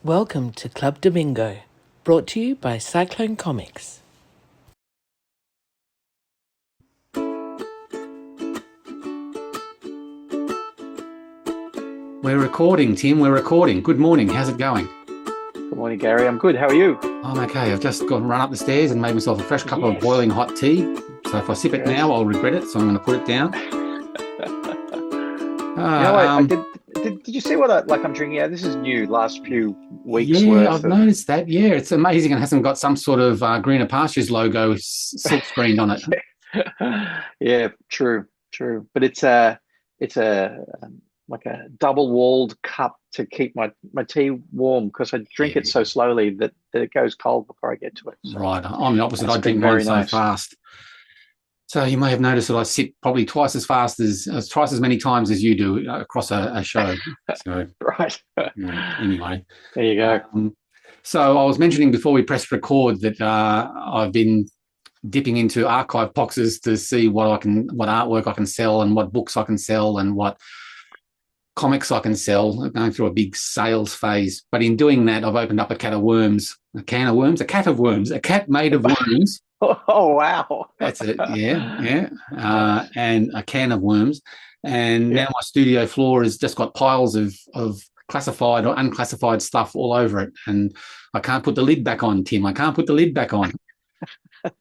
Welcome to Club Damingo, brought to you by Cyclone Comics. We're recording, Tim. We're recording. Good morning. How's it going? Good morning, Gary. I'm good. How are you? I'm okay. I've just run up the stairs and made myself a fresh cup of boiling hot tea. So if I sip it now, I'll regret it. So I'm going to put it down. I did you see what I'm drinking out? This is new, last few weeks Yeah, worth I've noticed that. Yeah, it's amazing. It hasn't got some sort of greener pastures logo silk screened on it. Yeah, true. But it's a like a double-walled cup to keep my tea warm because I drink it so slowly that it goes cold before I get to it. So right. I'm the opposite. I drink very mine so nice. fast. So you may have noticed that I sip probably twice as many times as you do across a show. So Right. anyway, There you go. So I was mentioning before we pressed record that I've been dipping into archive boxes to see what artwork I can sell and what books I can sell and what comics I can sell. I'm going through a big sales phase. But in doing that, I've opened up a cat of worms, a cat made of worms. Oh, wow. That's it. Yeah. And a can of worms. And now my studio floor has just got piles of classified or unclassified stuff all over it. And I can't put the lid back on, Tim. I can't put the lid back on.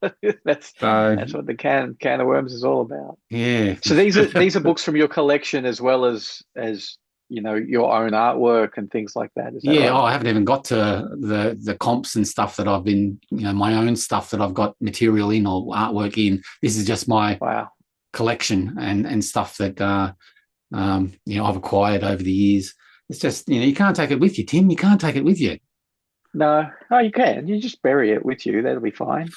That's what the can of worms is all about. Yeah. So these are books from your collection as well as your own artwork and things like that. Is that right? I haven't even got to the comps and stuff that I've been, my own stuff that I've got material in or artwork in. This is just my collection and stuff that I've acquired over the years. It's just you can't take it with you, Tim. You can't take it with you. No, you can. You just bury it with you. That'll be fine.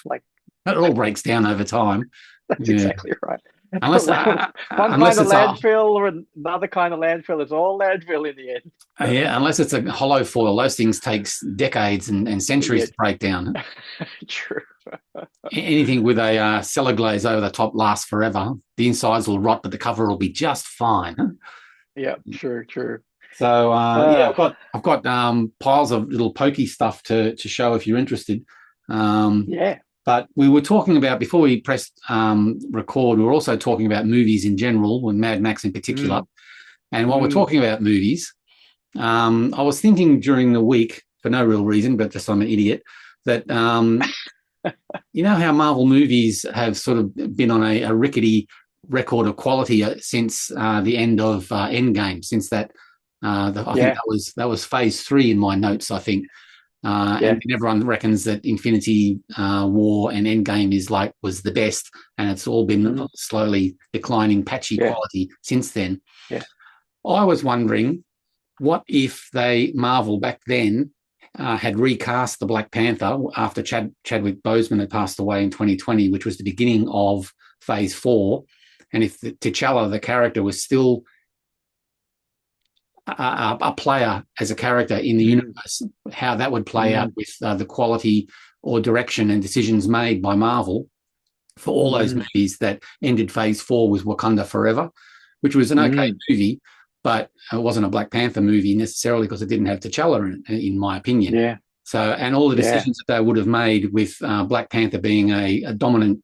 It all breaks down over time. That's exactly right. Unless one kind of landfill or another kind of landfill. It's all landfill in the end. Unless it's a hollow foil. Those things takes decades and centuries to break down. True. Anything with a cellar glaze over the top lasts forever. The insides will rot, but the cover will be just fine. Yeah, true. So I've got piles of little pokey stuff to show if you're interested. But we were talking about before we pressed record. We were also talking about movies in general, and Mad Max in particular. And while we're talking about movies, I was thinking during the week, for no real reason, but just I'm an idiot, that you know how Marvel movies have sort of been on a rickety record of quality since the end of Endgame, since that. I think that was phase 3 in my notes, I think. And everyone reckons that Infinity War and Endgame was the best, and it's all been slowly declining, patchy quality since then. Yeah. I was wondering, what if Marvel back then had recast the Black Panther after Chadwick Boseman had passed away in 2020, which was the beginning of phase 4, and if T'Challa, the character, was still a player as a character in the universe, how that would play out with the quality or direction and decisions made by Marvel for all those movies that ended phase 4 with Wakanda Forever, which was an okay movie, but it wasn't a Black Panther movie necessarily because it didn't have T'Challa in my opinion. Yeah. So, and all the decisions that they would have made with Black Panther being a dominant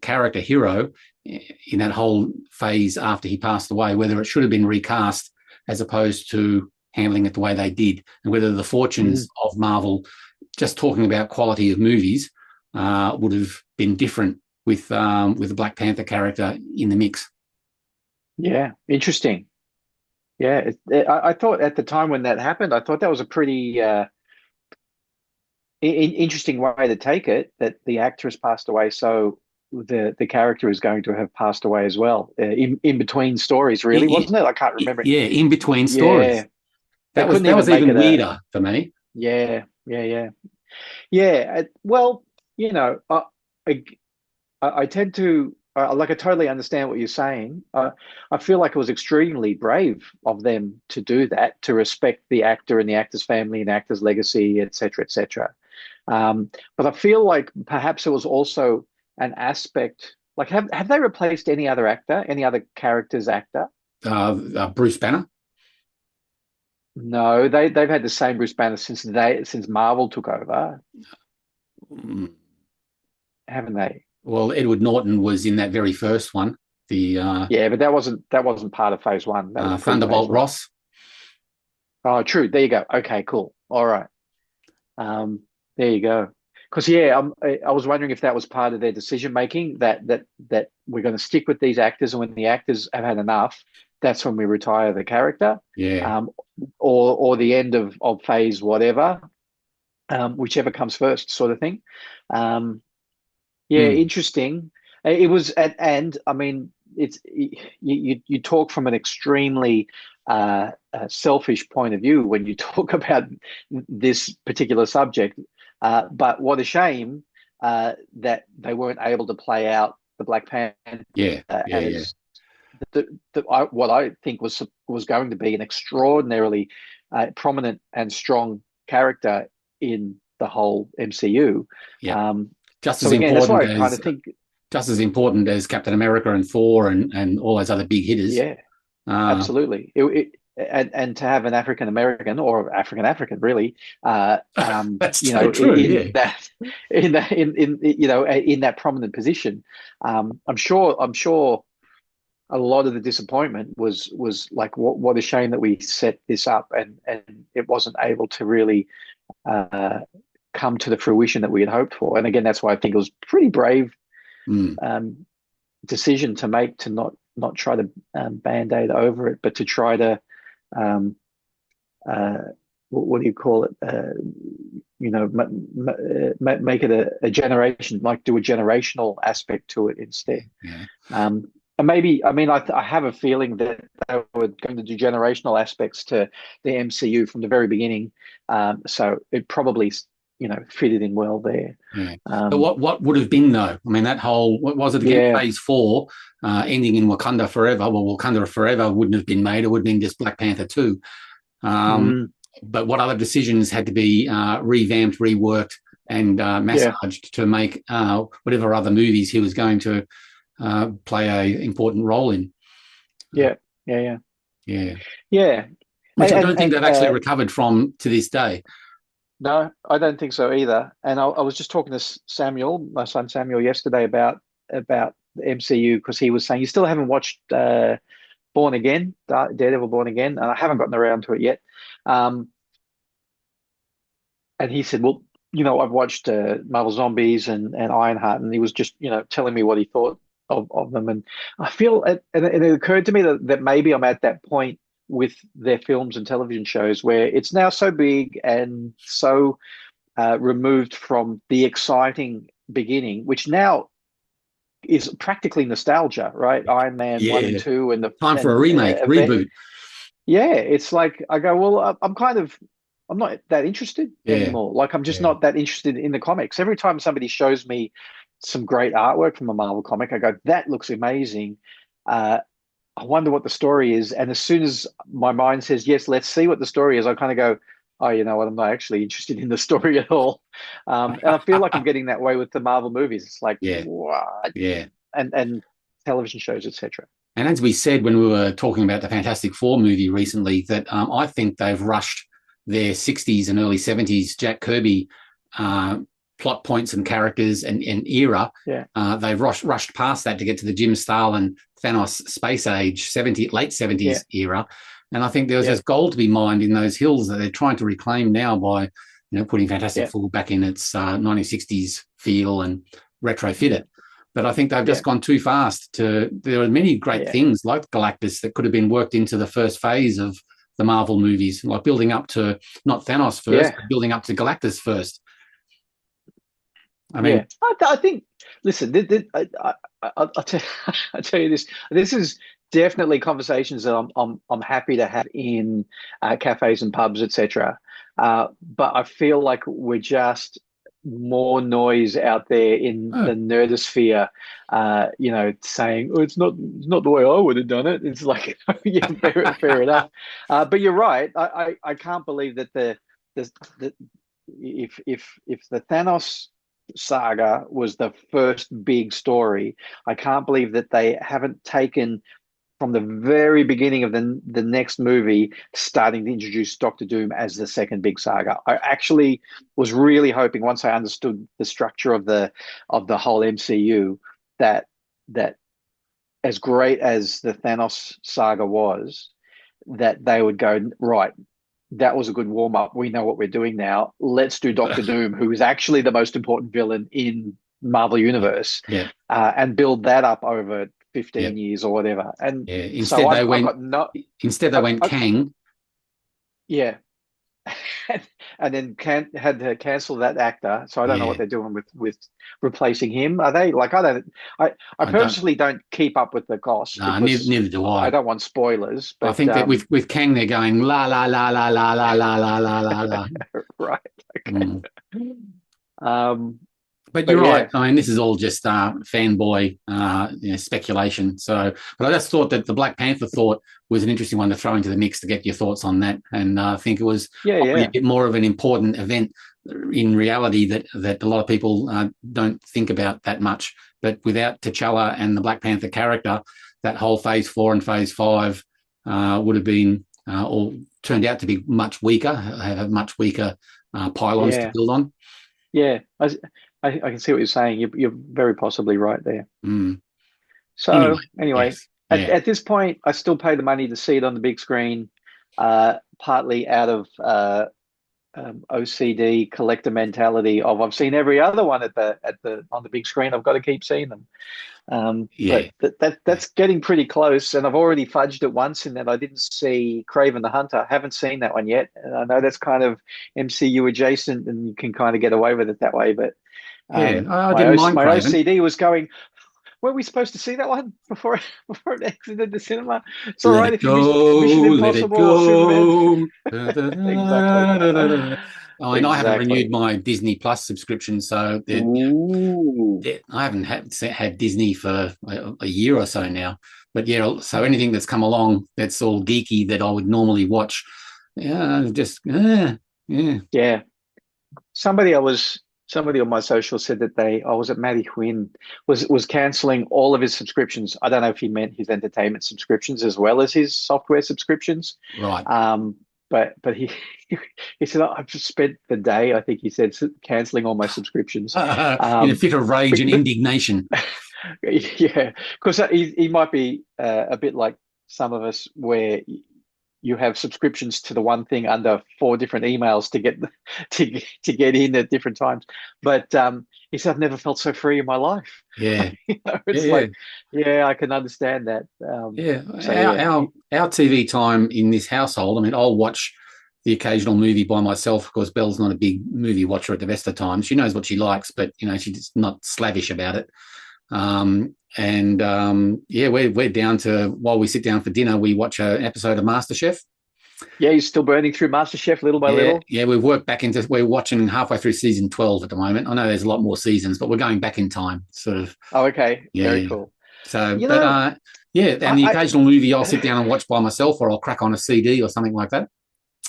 character hero in that whole phase after he passed away, whether it should have been recast as opposed to handling it the way they did, and whether the fortunes of Marvel, just talking about quality of movies, would have been different with the Black Panther character in the mix. Yeah, interesting. Yeah, I thought at the time when that happened, I thought that was a pretty interesting way to take it, that the actress passed away, so the character is going to have passed away as well in between stories, really, wasn't it? I can't remember. Yeah, in between stories. Yeah. That was even weirder for me. Yeah. Well, I tend to I totally understand what you're saying. I feel like it was extremely brave of them to do that, to respect the actor and the actor's family and the actor's legacy, et cetera, et cetera. But I feel like perhaps it was also an aspect, like have they replaced any other character's actor? Bruce Banner. No, they've had the same Bruce Banner since Marvel took over, Mm. haven't they? Well, Edward Norton was in that very first one. The Yeah, but that wasn't part of Phase One. That was pre-Phase Thunderbolt One. Ross. Oh, true. There you go. Okay, cool. All right. There you go. Because yeah, I was wondering if that was part of their decision making that we're going to stick with these actors, and when the actors have had enough, that's when we retire the character. Yeah. Or the end of phase whatever, whichever comes first, sort of thing. Yeah, interesting. It was, and I mean, you talk from an extremely selfish point of view when you talk about this particular subject. But what a shame that they weren't able to play out the Black Panther as what I think was going to be an extraordinarily prominent and strong character in the whole MCU. Yeah. Just So as again, that's why I important kind as of think, just as important as Captain America and Thor and all those other big hitters. yeah, absolutely. And to have an African American or African really, That's you know, true. in that in you know in that prominent position, I'm sure a lot of the disappointment was like what a shame that we set this up and it wasn't able to really come to the fruition that we had hoped for. And again, that's why I think it was pretty brave decision to make, to not try to band-aid over it, but to try to what do you call it? Make it a generation, like do a generational aspect to it instead. Yeah. And maybe, I mean, I have a feeling that they were going to do generational aspects to the MCU from the very beginning. So it probably, fitted in well there. Yeah. But what would have been though? I mean, that whole, what was it again? Phase 4, ending in Wakanda Forever. Well, Wakanda Forever wouldn't have been made. It would have been just Black Panther 2. But what other decisions had to be revamped, reworked, and massaged to make whatever other movies he was going to play an important role in. Yeah. Which I don't think they've actually recovered from to this day. No, I don't think so either. And I was just talking to Samuel, my son Samuel, yesterday about the MCU, because he was saying you still haven't watched Born Again, Daredevil Born Again, and I haven't gotten around to it yet. And he said, well, I've watched Marvel Zombies and Ironheart, and he was just, telling me what he thought of them. And I feel, and it occurred to me that maybe I'm at that point with their films and television shows where it's now so big and so removed from the exciting beginning, which now is practically nostalgia, right? Iron Man 1 and 2 and the time for a remake, reboot. Yeah, it's like I go, well, I'm not that interested anymore. Like I'm just not that interested in the comics. Every time somebody shows me some great artwork from a Marvel comic, I go, that looks amazing. I wonder what the story is. And as soon as my mind says, yes, let's see what the story is, I kind of go, oh, you know what? I'm not actually interested in the story at all. And I feel like I'm getting that way with the Marvel movies. It's like, what? Yeah. And television shows, etc. And as we said when we were talking about the Fantastic Four movie recently, that I think they've rushed their 60s and early 70s Jack Kirby plot points and characters and era. They've rushed past that to get to the Jim Starlin Thanos space age late 70s era. And I think there's this gold to be mined in those hills that they're trying to reclaim now by putting Fantastic Four back in its 1960s feel and retrofit it. But I think they've just gone too fast. There are many great things like Galactus that could have been worked into the first phase of the Marvel movies, like building up to not Thanos first, but building up to Galactus first. I mean, I think. Listen, I'll tell you this. This is definitely conversations that I'm happy to have in cafes and pubs, etc. But I feel like we're just more noise out there in the nerdosphere, saying, oh, it's not the way I would have done it. It's like, yeah, fair enough. But you're right. I can't believe that if the Thanos saga was the first big story, I can't believe that they haven't taken from the very beginning of the next movie, starting to introduce Doctor Doom as the second big saga. I actually was really hoping, once I understood the structure of the whole MCU, that as great as the Thanos saga was, that they would go, right, that was a good warm-up. We know what we're doing now. Let's do Doctor Doom, who is actually the most important villain in Marvel Universe, and build that up over 15 years or whatever. And instead they went Kang. Yeah. And then had to cancel that actor. So I don't know what they're doing with replacing him. Are they like, I personally don't keep up with the cost. No, neither do I. I don't want spoilers. But I think that with Kang they're going la la la la la la la la la la la. Right. Okay. But you're right. I mean, this is all just fanboy speculation. So, but I just thought that the Black Panther thought was an interesting one to throw into the mix to get your thoughts on that. And I think it was probably a bit more of an important event in reality that a lot of people don't think about that much. But without T'Challa and the Black Panther character, that whole Phase 4 and Phase 5 would have been or turned out to be much weaker, have much weaker pylons to build on. Yeah. I can see what you're saying. You're very possibly right there. So anyway, at this point, I still pay the money to see it on the big screen, partly out of OCD collector mentality of I've seen every other one on the big screen. I've got to keep seeing them. But that's getting pretty close, and I've already fudged it once in that I didn't see Kraven the Hunter. I haven't seen that one yet, and I know that's kind of MCU adjacent, and you can kind of get away with it that way. But I didn't mind my Kraven. OCD was going, weren't we supposed to see that one before it exited the cinema? It's all right if you missed Mission Impossible or Superman. Exactly. I haven't renewed my Disney Plus subscription, so I haven't had Disney for a year or so now. But so anything that's come along that's all geeky that I would normally watch, Somebody on my social said that McEwen was cancelling all of his subscriptions. I don't know if he meant his entertainment subscriptions as well as his software subscriptions. Right. But he said, I've just spent the day, I think he said, cancelling all my subscriptions. In a fit of rage and indignation. Yeah, because he might be a bit like some of us where you have subscriptions to the one thing under 4 different emails to get in at different times. But he said, I've never felt so free in my life. Yeah. I can understand that. Our TV time in this household, I mean, I'll watch the occasional movie by myself. Of course, Belle's not a big movie watcher at the best of times. She knows what she likes, but, she's not slavish about it. We're down to, while we sit down for dinner, we watch an episode of MasterChef. Yeah, you're still burning through MasterChef little by little. Yeah, we've worked back we're watching halfway through season 12 at the moment. I know there's a lot more seasons, but we're going back in time, sort of. Oh, okay. Very cool. So, and the occasional movie I'll sit down and watch by myself, or I'll crack on a CD or something like that.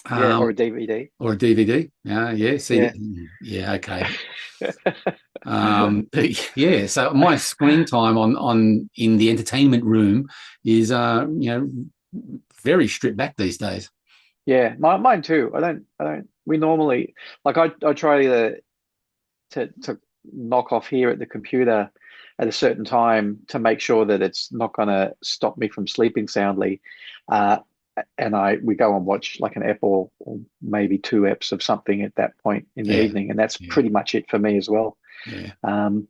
Or a DVD. Or a DVD. CD. Yeah, okay. So my screen time on in the entertainment room is very stripped back these days. Yeah, mine too. I don't. We normally I try to knock off here at the computer at a certain time to make sure that it's not going to stop me from sleeping soundly. And we go and watch like an ep or maybe 2 eps of something at that point in the evening, and that's pretty much it for me as well. Yeah. What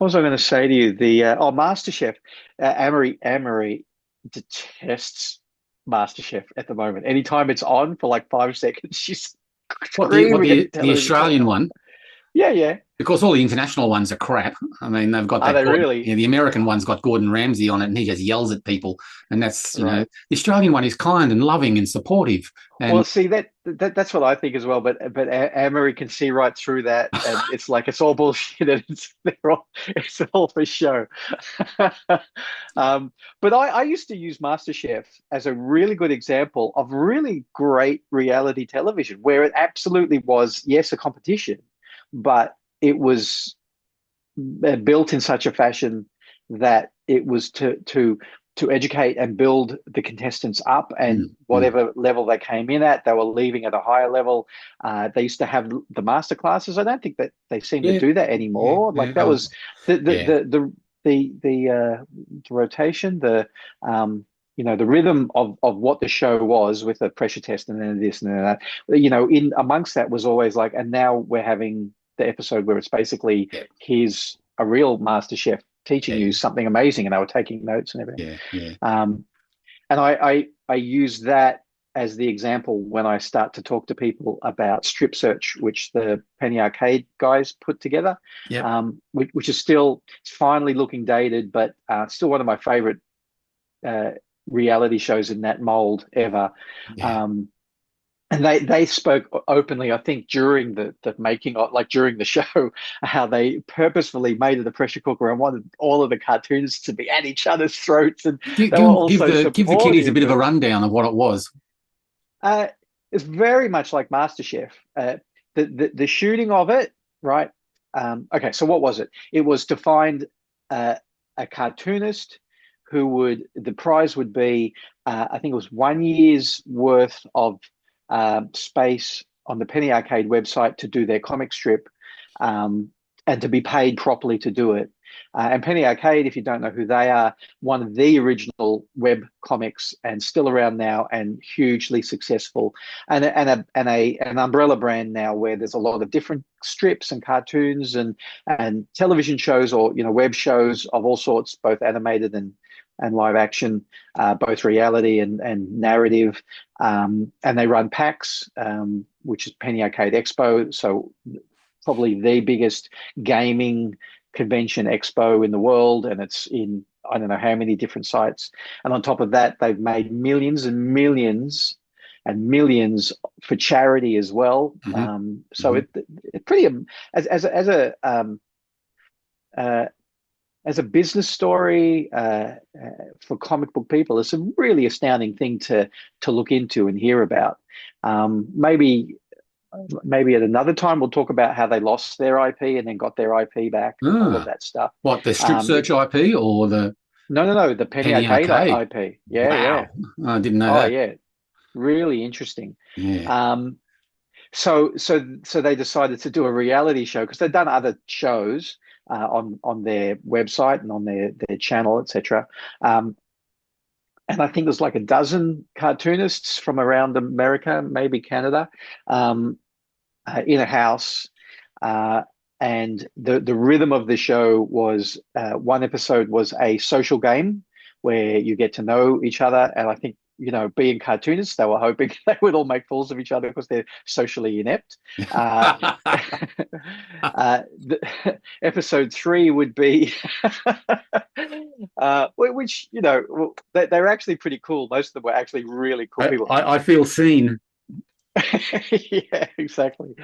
was I going to say to you? MasterChef. Amory detests MasterChef at the moment. Anytime it's on for like 5 seconds, she's the Australian one. Yeah. Because all the international ones are crap. I mean, they've got that. Are they really? The American one's got Gordon Ramsay on it, and he just yells at people. And that's the Australian one is kind and loving and supportive. And well, see that's what I think as well. But Amory can see right through that, and it's like it's all bullshit, and it's all for show. But I used to use MasterChef as a really good example of really great reality television, where it absolutely was a competition, but it was built in such a fashion that it was to to educate and build the contestants up, and whatever level they came in at, they were leaving at a higher level. They used to have the master classes. I don't think that they seem to do that anymore. That was the rotation, the the rhythm of what the show was, with a pressure test and then this and then that. In amongst that was always like, and now we're having the episode where it's basically here's a real master chef teaching you something amazing, and they were taking notes and everything. And I use that as the example when I start to talk to people about StripSearch, which the Penny Arcade guys put together, which is still finally looking dated, but still one of my favorite reality shows in that mold ever. And they spoke openly, I think, during the making of, like during the show, how they purposefully made it a pressure cooker and wanted all of the cartoons to be at each other's throats. And give the kiddies a bit of a rundown of what it was. It's very much like MasterChef. The shooting of it, right? Okay, so what was it? It was to find a cartoonist who the prize would be, I think it was 1 year's worth of space on the Penny Arcade website to do their comic strip, and to be paid properly to do it. And Penny Arcade, if you don't know who they are, one of the original web comics, and still around now and hugely successful, and an umbrella brand now where there's a lot of different strips and cartoons and television shows, or web shows of all sorts, both animated and live action, both reality and narrative. And they run PAX, which is Penny Arcade Expo. So probably the biggest gaming convention expo in the world. And it's in, I don't know how many different sites. And on top of that, they've made millions and millions and millions for charity as well. So it pretty, as a business story for comic book people, it's a really astounding thing to look into and hear about. Maybe at another time we'll talk about how they lost their IP and then got their IP back, all of that stuff. What, the StripSearch IP or the... No, the Penny Arcade IP. Yeah. I didn't know that. Yeah, really interesting. So they decided to do a reality show, because they've done other shows on their website and on their channel, etc. And I think there's like a dozen cartoonists from around America, maybe Canada, in a house. And the rhythm of the show was, one episode was a social game where you get to know each other. And I think, being cartoonists, they were hoping they would all make fools of each other because they're socially inept. Episode 3 would be, which, they're actually pretty cool. Most of them were actually really cool people. I feel seen. Yeah, exactly.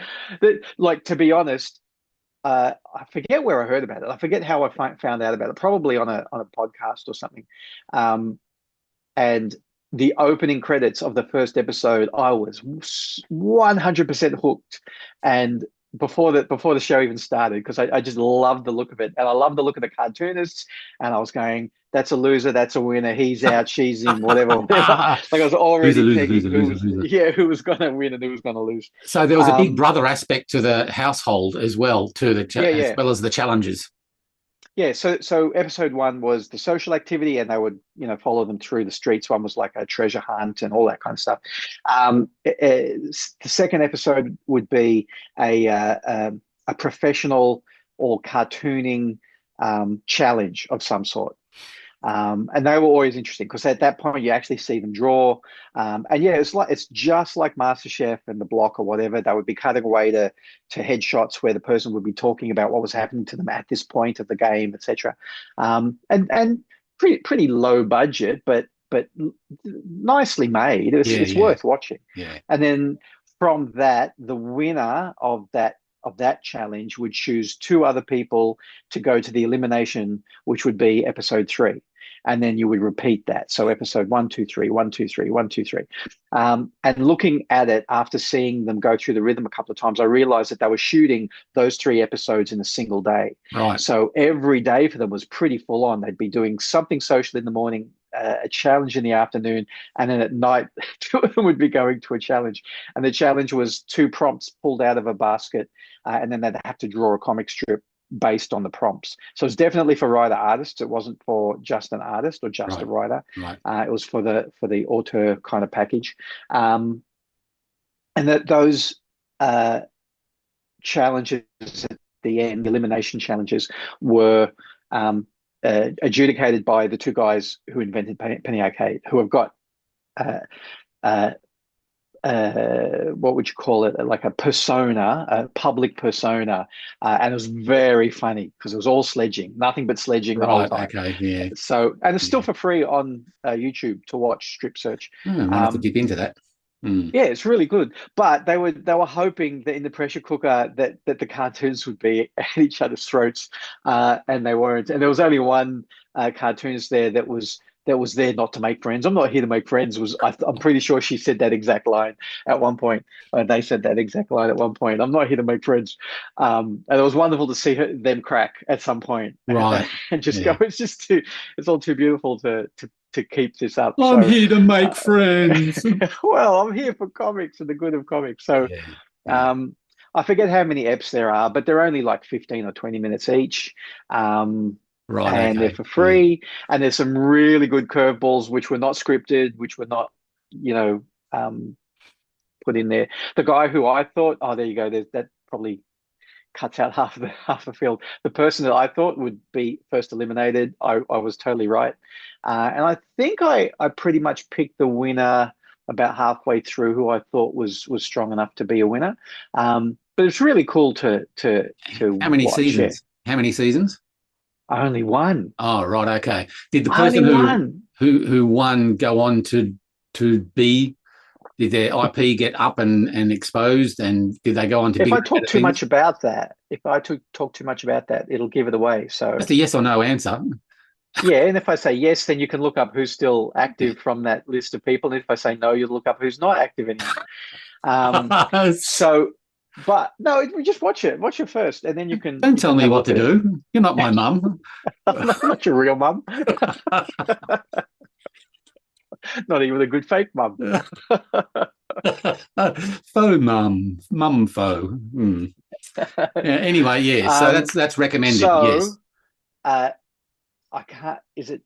Like, to be honest, I forget where I heard about it. I forget how I found out about it. Probably on a podcast or something. And the opening credits of the first episode, I was 100% hooked. And before the show even started, because I just loved the look of it, and I loved the look of the cartoonists, and I was going, that's a loser, that's a winner, he's out, she's in, whatever. Like, I was already thinking who was going to win and who was going to lose. So there was a big brother aspect to the household as well, as well as the challenges. Yeah, so episode 1 was the social activity, and they would, follow them through the streets. One was like a treasure hunt and all that kind of stuff. The second episode would be a professional or cartooning challenge of some sort. And they were always interesting, because at that point you actually see them draw. And it's just like MasterChef and The Block or whatever. They would be cutting away to headshots where the person would be talking about what was happening to them at this point of the game, etc. And pretty low budget, but nicely made. It's worth watching. Yeah. And then from that, the winner of that challenge would choose 2 other people to go to the elimination, which would be episode 3. And then you would repeat that. So episode 1, 2, 3, 1, 2, 3, 1, 2, 3. And looking at it after seeing them go through the rhythm a couple of times, I realized that they were shooting those 3 episodes in a single day. Right. So every day for them was pretty full on. They'd be doing something social in the morning, a challenge in the afternoon, and then at night, two of them would be going to a challenge. And the challenge was 2 prompts pulled out of a basket, and then they'd have to draw a comic strip based on the prompts. So it's definitely for writer artists. It wasn't for just an artist or just a writer. Right. It was for the auteur kind of package. And that those challenges at the end, elimination challenges, were adjudicated by the 2 guys who invented Penny Arcade, who have got what would you call it, like a persona, a public persona, and it was very funny because it was all sledging, nothing but sledging the whole time. Okay, yeah. So, and it's still for free on YouTube to watch. StripSearch. I might have to dip into that. Yeah, it's really good. But they were hoping that in the pressure cooker that the cartoons would be at each other's throats, and they weren't. And there was only one cartoonist there that was there not to make friends. I'm not here to make friends. I'm pretty sure she said that exact line at one point. They said that exact line at one point. I'm not here to make friends. And it was wonderful to see them crack at some point. Right. And just go. It's all too beautiful to keep this up. I'm here to make friends. Well, I'm here for comics and the good of comics. So I forget how many eps there are, but they're only like 15 or 20 minutes each. Right, and they're for free. And there's some really good curveballs which were not scripted, which were not, put in there. The guy who I thought, there you go, that probably cuts out half the field. The person that I thought would be first eliminated, I was totally right. And I think I pretty much picked the winner about halfway through, who I thought was strong enough to be a winner. But it's really cool to How many watch. seasons? How many seasons? Only one. Oh, right, okay. Did the person who won go on to be? Did their IP get up and exposed? And did they go on to? If I talk too much about that, it'll give it away. So that's a yes or no answer. Yeah, and if I say yes, then you can look up who's still active from that list of people. And if I say no, you look up who's not active anymore. But no, just watch it. Watch it first, and then you can. Don't tell me what to do. You're not my mum. I'm not your real mum. Not even a good fake mum. Faux mum faux. Yeah, anyway, yeah. So that's recommended. So, yes. I can't. Is it?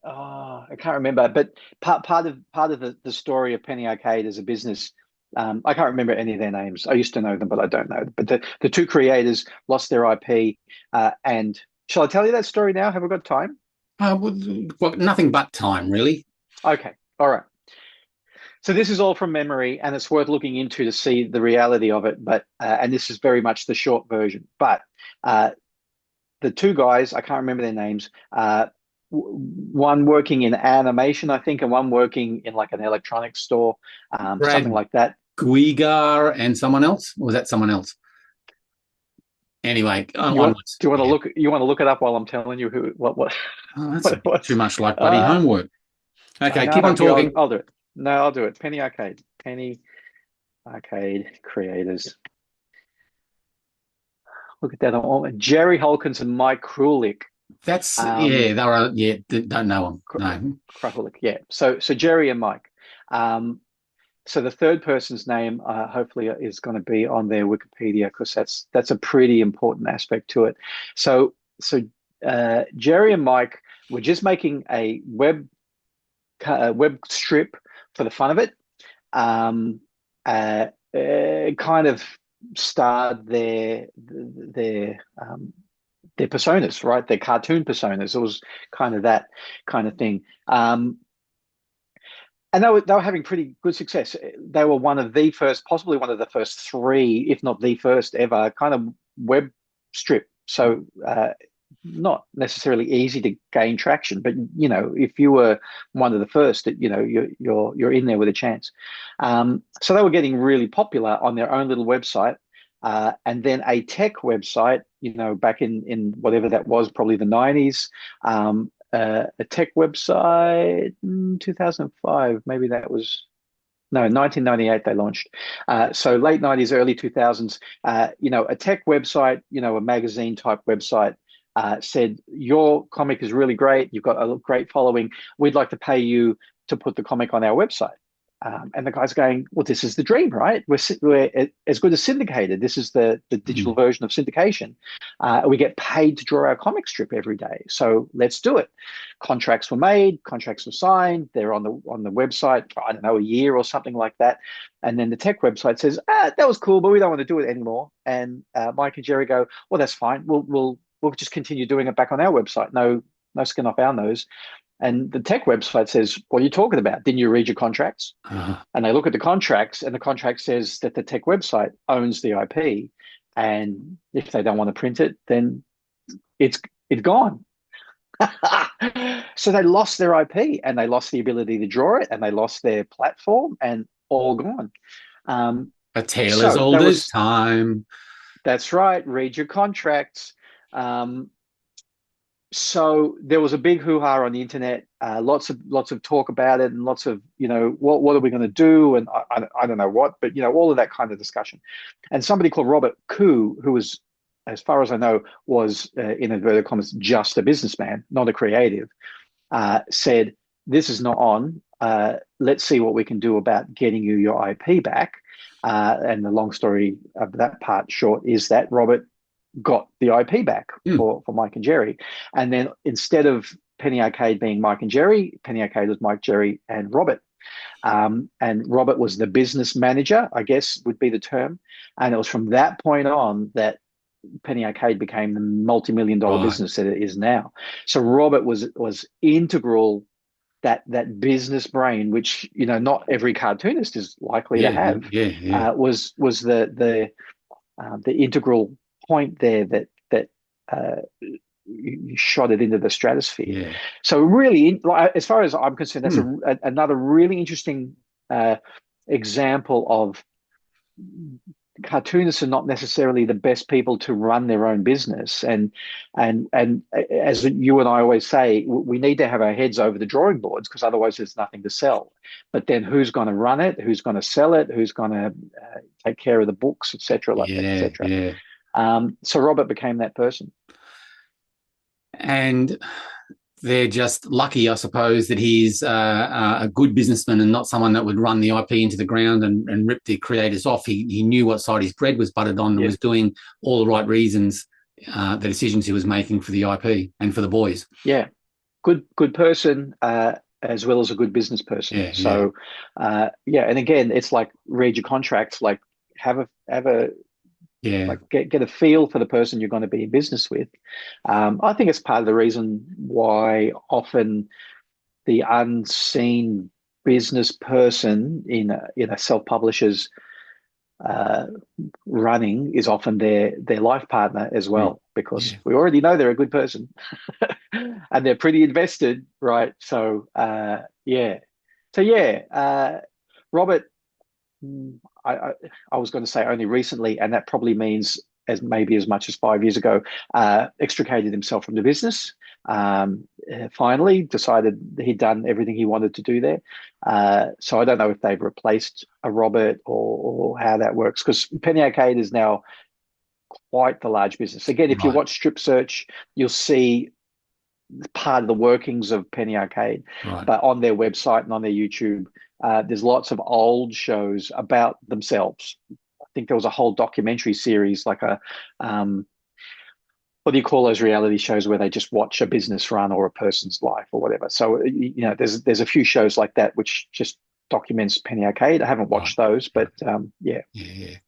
I can't remember. But part of the story of Penny Arcade as a business. I can't remember any of their names. I used to know them, but I don't know them. But the 2 creators lost their IP. And shall I tell you that story now? Have we got time? Well, nothing but time, really. Okay. All right. So this is all from memory, and it's worth looking into to see the reality of it. But and this is very much the short version. But the 2 guys, I can't remember their names. One working in animation, I think, and one working in like an electronics store, something like that. Guigar and someone else, or was that someone else? Anyway, do you want to look? You want to look it up while I'm telling you who? What? Oh, that's too much like bloody homework. Okay, no, keep on talking. I'll do it. No, I'll do it. Penny Arcade creators. Look at that. Jerry Holkins and Mike Krulik. That's they were don't know them. No. Krahulik, yeah. So Jerry and Mike. So the third person's name hopefully is going to be on their Wikipedia, because that's a pretty important aspect to it. So Jerry and Mike were just making a web strip for the fun of it. Kind of starred their personas, right? Their cartoon personas. It was kind of that kind of thing. And they were having pretty good success. They were possibly one of the first 3, if not the first ever, kind of web strip. So not necessarily easy to gain traction, but if you were one of the first, you're in there with a chance. So they were getting really popular on their own little website. And then a tech website, back in whatever that was, probably the 90s, a tech website, 2005, maybe that was, no, 1998 they launched. So late 90s, early 2000s, a tech website, a magazine type website, said, your comic is really great. You've got a great following. We'd like to pay you to put the comic on our website. And the guy's going, well, this is the dream, right? We're as good as syndicated. This is the digital version of syndication. We get paid to draw our comic strip every day. So let's do it. Contracts were made, contracts were signed. They're on the website for, I don't know, a year or something like that. And then the tech website says, that was cool, but we don't want to do it anymore. And Mike and Jerry go, well, that's fine. We'll just continue doing it back on our website. No skin off our nose. And the tech website says, what are you talking about? Didn't you read your contracts? And they look at the contracts, and the contract says that the tech website owns the IP. And if they don't want to print it, then it's gone. So they lost their IP, and they lost the ability to draw it, and they lost their platform, and all gone. A tale as old as time. That's right. Read your contracts. So there was a big hoo-ha on the internet, lots of talk about it, and lots of, what are we going to do? And I don't know what, but, all of that kind of discussion. And somebody called Robert Koo, who was, as far as I know, was, in inverted commas, just a businessman, not a creative, said, this is not on. Let's see what we can do about getting you your IP back. And the long story of that part short is that Robert got the IP back for Mike and Jerry. And then instead of Penny Arcade being Mike and Jerry, Penny Arcade was Mike, Jerry, and Robert. And Robert was the business manager, I guess would be the term. And it was from that point on that Penny Arcade became the multi-million-dollar business that it is now. So Robert was integral, that business brain, which, not every cartoonist is likely to have, was the integral point there that you shot it into the stratosphere. So really, as far as I'm concerned, that's another really interesting example of cartoonists are not necessarily the best people to run their own business. And as you and I always say, we need to have our heads over the drawing boards, because otherwise there's nothing to sell. But then who's going to run it? Who's going to sell it? Who's going to take care of the books, etc. So Robert became that person. And they're just lucky, I suppose, that he's a good businessman and not someone that would run the IP into the ground and rip the creators off. He knew what side his bread was buttered on and was doing all the right reasons, the decisions he was making for the IP and for the boys. Yeah, good person as well as a good business person. And again, it's like read your contracts, like have a like get a feel for the person you're going to be in business with. I think it's part of the reason why often the unseen business person in a self-publisher's running is often their life partner as well, because we already know they're a good person and they're pretty invested, right? So Robert, I was going to say only recently, and that probably means as much as 5 years ago, extricated himself from the business. Finally decided he'd done everything he wanted to do there. So I don't know if they've replaced a Robert or how that works, because Penny Arcade is now quite the large business. Again, if you watch StripSearch, you'll see part of the workings of Penny Arcade, but on their website and on their YouTube, there's lots of old shows about themselves. I think there was a whole documentary series, like a what do you call those reality shows where they just watch a business run or a person's life or whatever. So there's a few shows like that which just documents Penny Arcade. I haven't watched those, but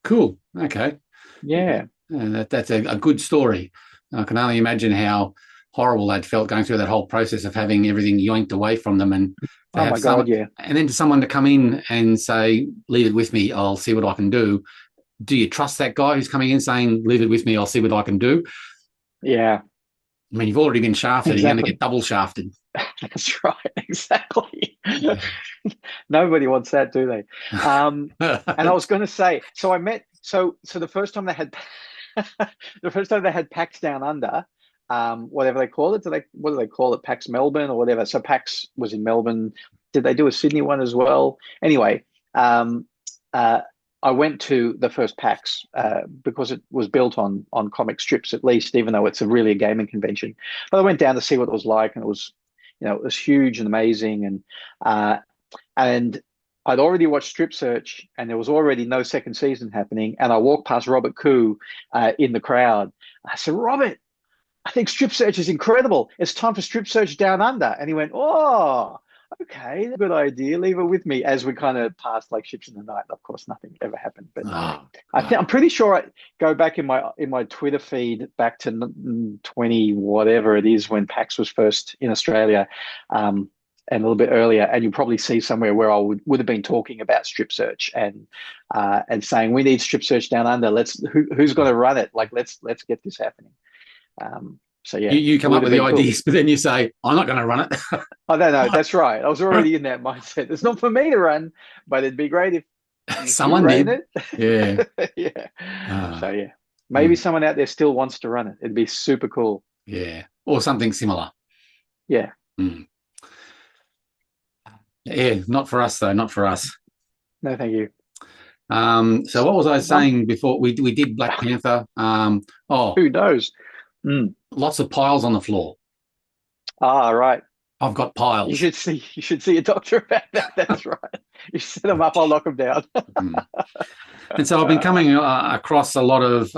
cool. Okay, that's a good story. I can only imagine how horrible they'd felt going through that whole process of having everything yoinked away from them, and and then to someone to come in and say, leave it with me, I'll see what I can do. Do you trust that guy who's coming in saying, leave it with me, I'll see what I can do? Yeah. I mean, you've already been shafted. You're going to get double shafted. That's right. Exactly. Nobody wants that, do they? And I was going to say, so the first time they had PAX Down Under, whatever they call it, what do they call it? PAX Melbourne or whatever. So PAX was in Melbourne. Did they do a Sydney one as well? Anyway, I went to the first PAX because it was built on comic strips, at least, even though it's really a gaming convention. But I went down to see what it was like, and it was, it was huge and amazing, and I'd already watched StripSearch, and there was already no second season happening. And I walked past Robert Koo in the crowd. I said, "Robert, I think StripSearch is incredible. It's time for StripSearch Down Under." And he went, "Oh, okay, good idea. Leave it with me." As we kind of passed like ships in the night. Of course, nothing ever happened. But I'm pretty sure I go back in my Twitter feed back to 20 whatever it is when PAX was first in Australia, and a little bit earlier, and you'll probably see somewhere where I would have been talking about StripSearch and saying we need StripSearch Down Under. Who's going to run it? Like let's get this happening. So yeah, you come up with the ideas, but then you say, "I'm not going to run it." I don't know. That's right. I was already in that mindset. It's not for me to run, but it'd be great if someone did. It. Yeah, yeah. So yeah, maybe someone out there still wants to run it. It'd be super cool. Yeah, or something similar. Yeah. Yeah, not for us though. Not for us. No, thank you. So what was I saying before? We did Black Panther. Who knows? Lots of piles on the floor. Right. I've got piles. You should see a doctor about that. That's right. You set them up, I'll knock them down. And so I've been coming across a lot of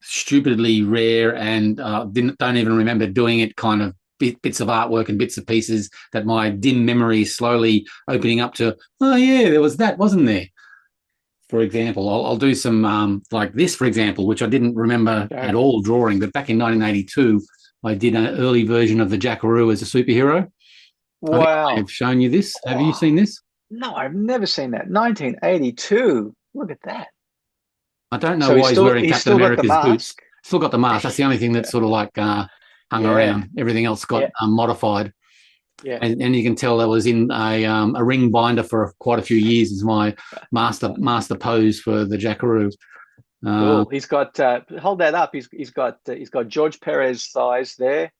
stupidly rare and don't even remember doing it kind of bits of artwork and bits of pieces that my dim memory is slowly opening up to. Oh yeah, there was that, wasn't there? For example, I'll do some like this, for example, which I didn't remember at all drawing, but back in 1982, I did an early version of the Jackaroo as a superhero. Wow. I've shown you this. Have you seen this? No, I've never seen that. 1982. Look at that. I don't know why he's wearing Captain America's boots. Still got the mask. That's the only thing that's sort of like hung around. Everything else got modified. Yeah. And you can tell that was in a ring binder for quite a few years as my master pose for the Jackaroo. Cool. He's got hold that up. He's got George Perez thighs there.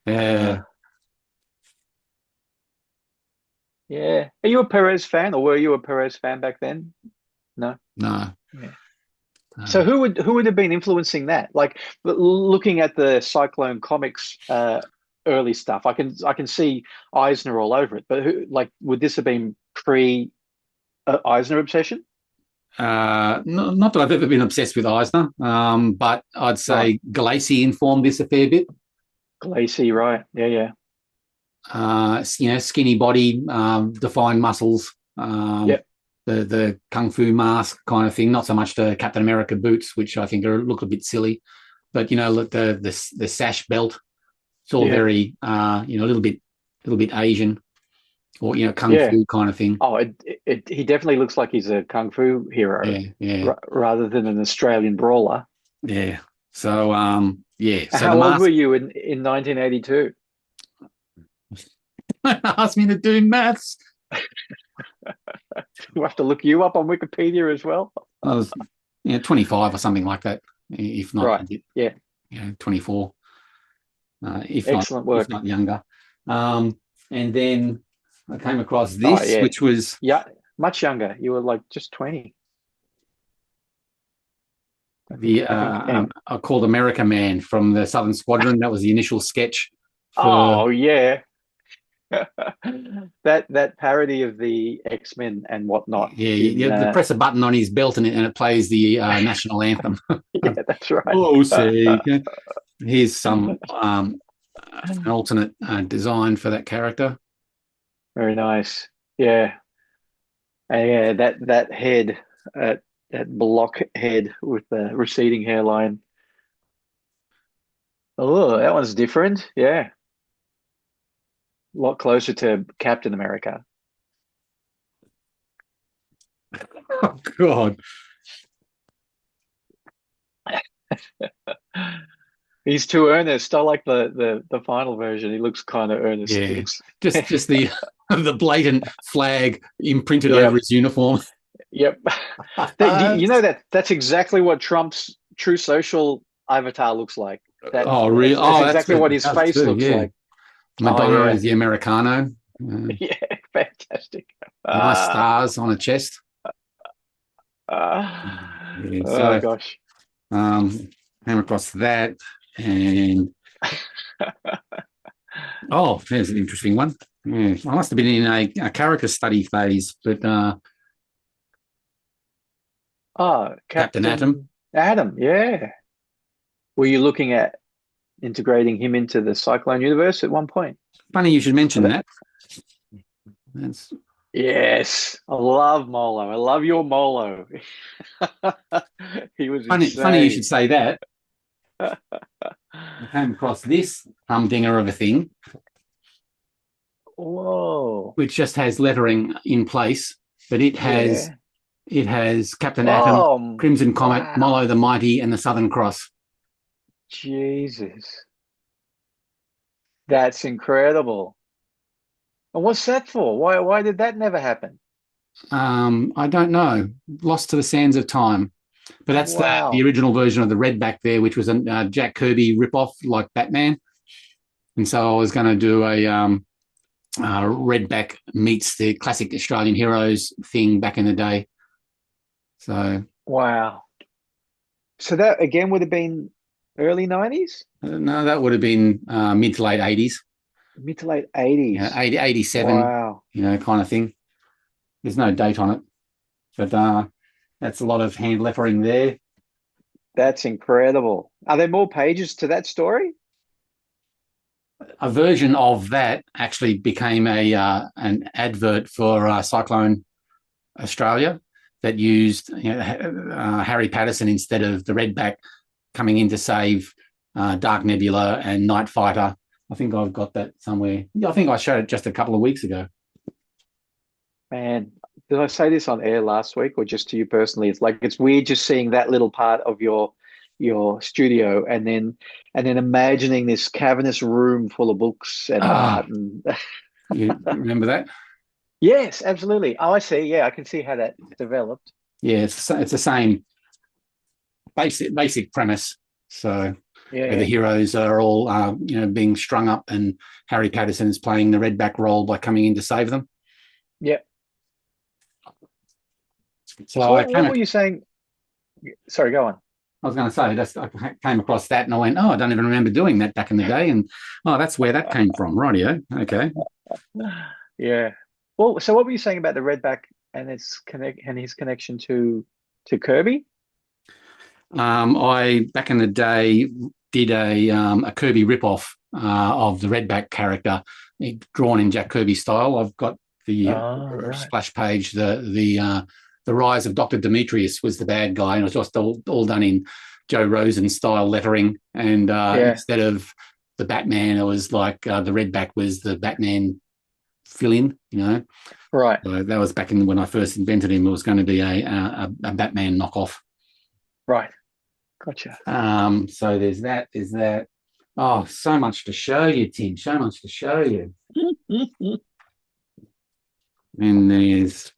Yeah. Yeah. Are you a Perez fan, or were you a Perez fan back then? No. No. Yeah. So who would have been influencing that? Like looking at the Cyclone Comics early stuff, I can see Eisner all over it. But would this have been pre Eisner obsession? Not that I've ever been obsessed with Eisner, but I'd say Galassi informed this a fair bit. Galassi, right? Yeah. Skinny body, defined muscles. The kung fu mask kind of thing. Not so much the Captain America boots, which I think look a bit silly, but look, the sash belt. It's all very a little bit Asian, or kung fu kind of thing. Oh, he definitely looks like he's a kung fu hero. Yeah. Rather than an Australian brawler. Yeah. So So how old were you in 1982? Ask me to do maths. We'll have to look you up on Wikipedia as well. I was 25 or something like that, if not 24. Excellent work. If not younger. And then I came across this, which was much younger. You were like just 20. I called America Man from the Southern Squadron. That was the initial sketch. That parody of the X-Men and whatnot. You press a button on his belt and it plays the national anthem. Yeah, that's right. Oh, see, here's some an alternate design for that character. Very nice. Yeah, and that head, that block head with the receding hairline. Oh, that one's different. Yeah. A lot closer to Captain America. Oh, God. He's too earnest. I like the final version. He looks kind of earnest. Yeah. Just the blatant flag imprinted over his uniform. Yep. That's exactly what Trump's True Social avatar looks like. Really? That's exactly what his face looks like. Madonna is the Americano. Yeah, fantastic. Nice stars on a chest. Yeah, Oh gosh. Came across that, and there's an interesting one. Yeah, I must have been in a character study phase, but Captain Atom. Atom, yeah. Were you looking at integrating him into the Cyclone universe at one point? Funny you should mention that. That's... Yes, I love Molo. I love your Molo. He was funny. insane. Funny you should say that. I came across this humdinger of a thing. Whoa! Which just has lettering in place, but it has Captain Atom, Crimson Comet, wow. Molo the Mighty, and the Southern Cross. Jesus, that's incredible. And what's that for? Why did that never happen? I don't know. Lost to the sands of time. But that's the original version of the Redback there, which was a Jack Kirby ripoff like Batman. And so I was going to do a Redback meets the classic Australian heroes thing back in the day. So wow. So that again would have been early 90s? No, that would have been mid to late 80s. Mid to late 80s. Yeah, 87. Wow. Kind of thing. There's no date on it, but that's a lot of hand lettering there. That's incredible. Are there more pages to that story? A version of that actually became an advert for Cyclone Australia that used Harry Patterson instead of the Redback coming in to save Dark Nebula and Night Fighter. I think I've got that somewhere. I think I showed it just a couple of weeks ago. Man, did I say this on air last week or just to you personally? It's weird just seeing that little part of your studio and then imagining this cavernous room full of books and art. And you remember that? Yes, absolutely. Oh, I see. Yeah, I can see how that developed. Yeah, it's the same basic premise. So where the heroes are all being strung up, and Harry Patterson is playing the Redback role by coming in to save them. Yep. So what were you saying? Sorry, go on. I was going to say, I came across that and I went, I don't even remember doing that back in the day. And, that's where that came from. Rightio. Okay. Yeah. Well, so what were you saying about the Redback and his connection to Kirby? I, back in the day, did a Kirby ripoff of the Redback character drawn in Jack Kirby style. I've got the splash page, the Rise of Dr. Demetrius was the bad guy, and it was just all done in Joe Rosen style lettering. And instead of the Batman, it was like the Redback was the Batman fill-in, Right. So that was back in when I first invented him. It was going to be a Batman knockoff. Right. Gotcha. So there's that. Oh, so much to show you, Tim. So much to show you. And there's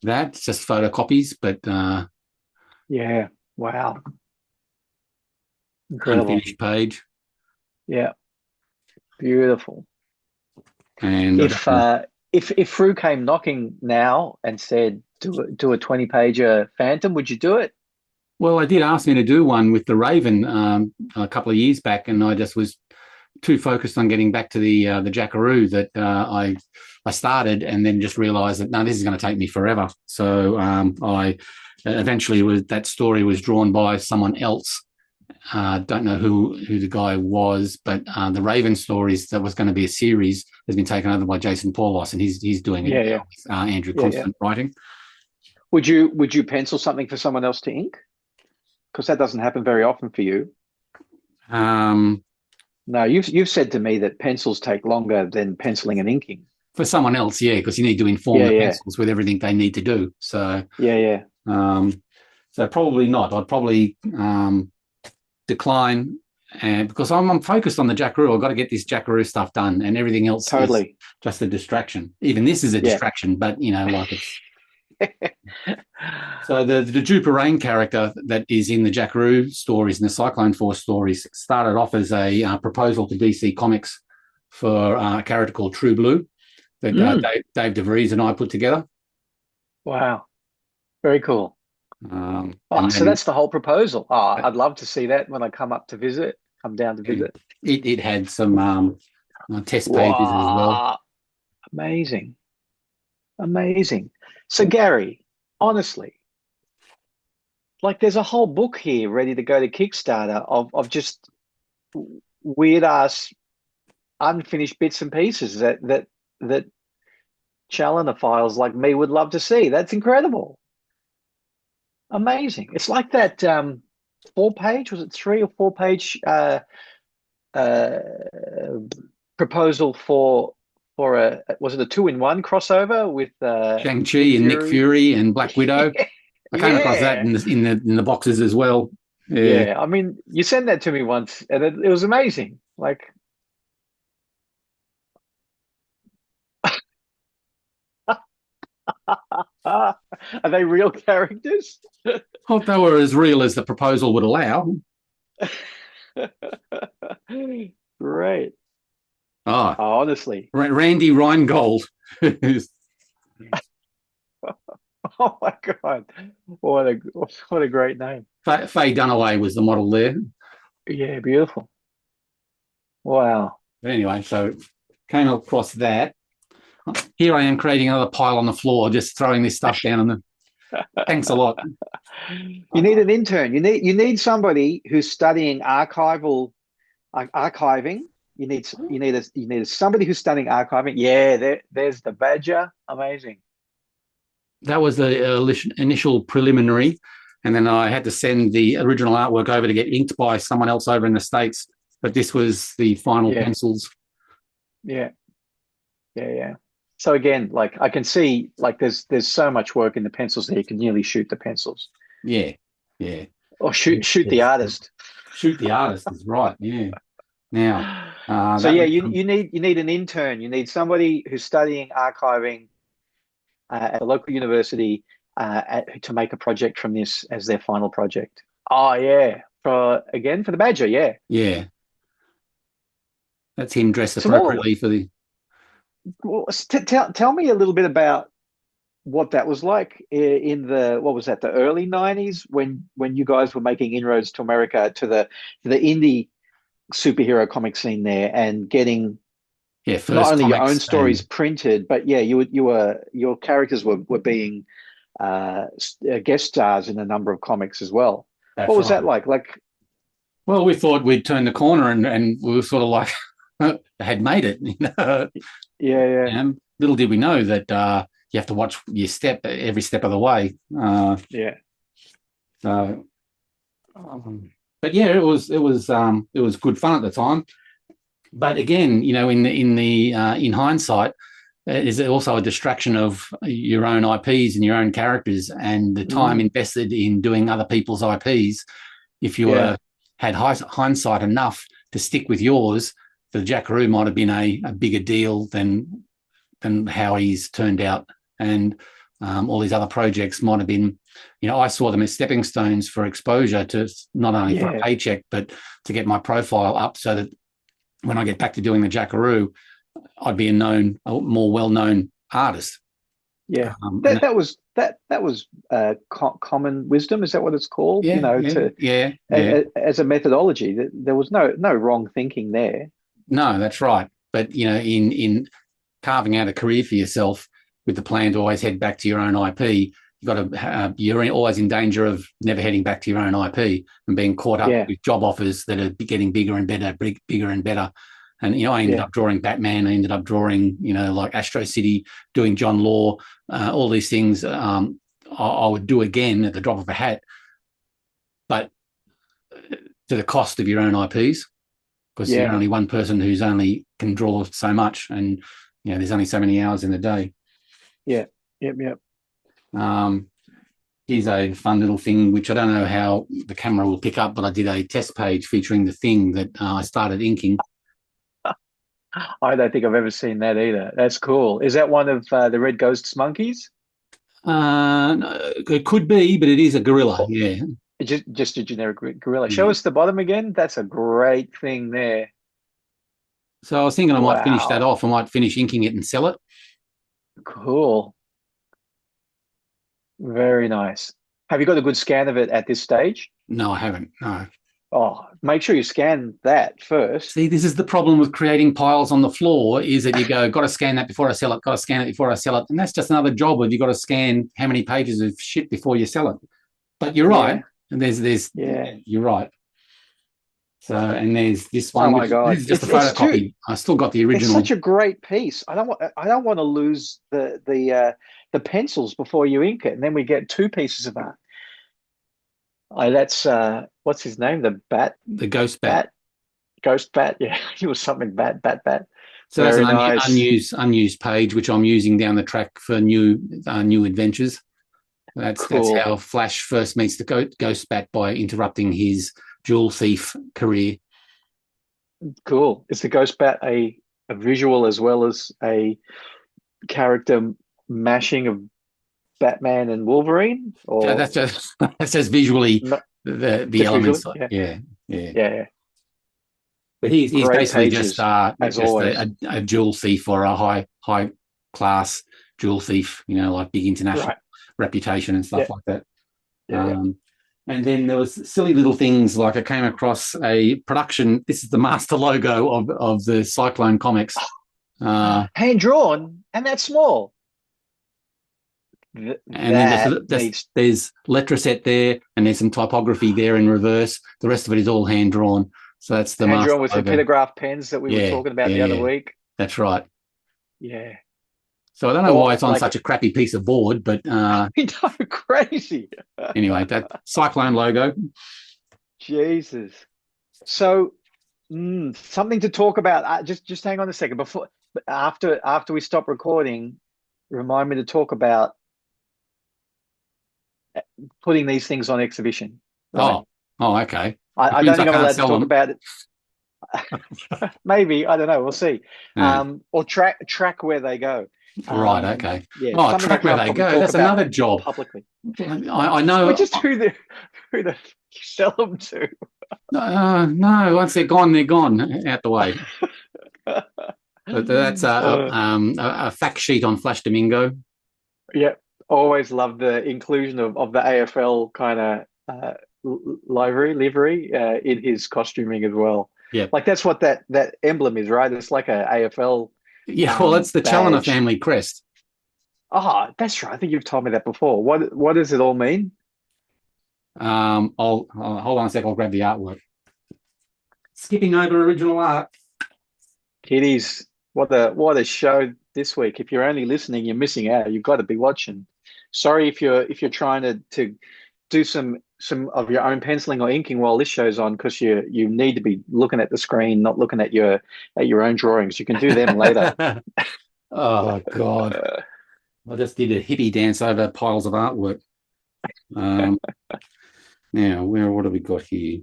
that's just photocopies, but yeah, wow, incredible. Unfinished page. Yeah, beautiful. And if Fru came knocking now and said do a 20-pager Phantom, would you do it? Well, I did ask me to do one with the Raven a couple of years back, and I just was too focused on getting back to the Jackaroo that I started, and then just realised that no, this is going to take me forever. So I eventually that story was drawn by someone else. Don't know who the guy was, but the Raven stories that was going to be a series has been taken over by Jason Paulos, and he's doing it now with Andrew Constant writing. Would you pencil something for someone else to ink? Because that doesn't happen very often for you. No, you've said to me that pencils take longer than penciling and inking. For someone else, yeah, because you need to inform the pencils with everything they need to do. So so probably not. I'd probably decline, and because I'm focused on the Jackaroo, I've got to get this Jackaroo stuff done, and everything else is just a distraction. Even this is a distraction, but like it's. So the Jupiter Rain character that is in the Jackaroo stories and the Cyclone Force stories started off as a proposal to DC Comics for a character called True Blue that Dave DeVries and I put together. Wow, very cool. So that's the whole proposal. I'd love to see that when I come down to visit. It had some test pages as well. Amazing. So Gary, honestly, like there's a whole book here ready to go to Kickstarter of just weird ass unfinished bits and pieces that Chaloner files like me would love to see. That's incredible. Amazing. It's like that 4-page, was it 3 or 4-page proposal for was it a 2-in-1 crossover with Shang-Chi and Nick Fury and Black Widow? I came across that in the boxes as well. Yeah, I mean, you sent that to me once, and it was amazing. Like, are they real characters? Oh, they were as real as the proposal would allow. Great. Honestly, honestly. Randy Reingold. Oh my God. What a great name. Faye Dunaway was the model there. Yeah, beautiful. Wow. But anyway, so came across that. Here I am creating another pile on the floor, just throwing this stuff down on the. Thanks a lot. You need an intern. You need somebody who's studying archiving. You need somebody who's studying archiving. Yeah, there's the badger. Amazing. That was the initial preliminary, and then I had to send the original artwork over to get inked by someone else over in the States. But this was the final pencils. Yeah. So again, like I can see, like there's so much work in the pencils that you can nearly shoot the pencils. Yeah. Or shoot the artist. Shoot the artist is right. Yeah. Now, you need an intern. You need somebody who's studying archiving at a local university to make a project from this as their final project. Oh yeah, for the badger. Yeah. That's him dressed appropriately for the. Well, tell me a little bit about what that was like in the early 90s when you guys were making inroads to America, to the indie superhero comic scene there, and getting not only your own stories printed, but your characters were being guest stars in a number of comics as well. What was that like? Well, we thought we'd turn the corner and we were sort of like had made it, you know. Yeah. And little did we know that you have to watch your step every step of the way. So, but yeah, it was good fun at the time. But again, you know, in hindsight, is also a distraction of your own IPs and your own characters and the time invested in doing other people's IPs. If you had hindsight enough to stick with yours, the Jackaroo might have been a bigger deal than how he's turned out, and all these other projects might have been, you know, I saw them as stepping stones for exposure, to not only for a paycheck, but to get my profile up so that when I get back to doing the Jackaroo, I'd be a more well-known artist. Yeah, that was common wisdom. Is that what it's called? As a methodology, there was no wrong thinking there. No, that's right. But you know, in carving out a career for yourself with the plan to always head back to your own IP, you're always in danger of never heading back to your own IP and being caught up with job offers that are getting bigger and better. And, you know, I ended up drawing Batman. I ended up drawing, you know, like Astro City, doing John Law, all these things I would do again at the drop of a hat, but to the cost of your own IPs, because you're only one person who's only can draw so much, and, you know, there's only so many hours in the day. Yep. Here's a fun little thing, which I don't know how the camera will pick up, but I did a test page featuring the thing that I started inking. I don't think I've ever seen that either. That's cool. Is that one of the Red Ghost's monkeys? No, it could be, but it is a gorilla. Yeah, just a generic gorilla. Show us the bottom again. That's a great thing there. So I was thinking I might finish that off. I might finish inking it and sell it. Cool. Very nice. Have you got a good scan of it at this stage? No, I haven't. No. Oh, make sure you scan that first. See, this is the problem with creating piles on the floor, is that you go, got to scan that before I sell it, got to scan it before I sell it. And that's just another job of you got to scan how many pages of shit before you sell it. But you're right. And you're right. So, and there's this one. Oh my God. This is just a photocopy. I still got the original. It's such a great piece. I don't want to lose the pencils before you ink it. And then we get two pieces of art. That's what's his name? The bat? The ghost bat. Ghost bat. Yeah, he was something bat. So that's an unused page, which I'm using down the track for new adventures. That's how Flash first meets the ghost bat, by interrupting his jewel thief career. Cool. Is the ghost bat a visual as well as a character mashing of Batman and Wolverine? Or that's just visually the elements. Visually? Yeah. But he's basically just a jewel thief, or a high class jewel thief, like big international reputation and stuff like that. And then there was silly little things, like I came across a production. This is the master logo of the Cyclone Comics. Hand drawn, and that's small. And then there's letraset there, and there's some typography there in reverse. The rest of it is all hand drawn. So that's the hand drawn with some pentagraph pens that we were talking about the other week. That's right. Yeah. So I don't know why it's on such a crappy piece of board, but crazy. Anyway, that Cyclone logo. Jesus. So something to talk about. Just hang on a second. After we stop recording, remind me to talk about putting these things on exhibition. Right? Okay. I don't think I'm allowed to talk about it. Maybe, I don't know. We'll see. Or track where they go. Right. Okay. Track where they go. That's another job. Publicly. I know. Which is who the you sell them to. No. Once they're gone, out the way. But that's a fact sheet on Flash Damingo. Yeah. Always love the inclusion of the AFL kind of livery in his costuming as well. Yeah, like that's what that emblem is, right? It's like a AFL. Yeah, well, it's the Chaloner family crest. Oh, that's right. I think you've told me that before. What does it all mean? I'll hold on a sec. I'll grab the artwork. Skipping over original art. Kiddies, what a show this week. If you're only listening, you're missing out. You've got to be watching. Sorry if you're trying to do some of your own penciling or inking while this show's on, because you need to be looking at the screen, not looking at your own drawings. You can do them later. Oh God. I just did a hippie dance over piles of artwork. Now, what have we got here?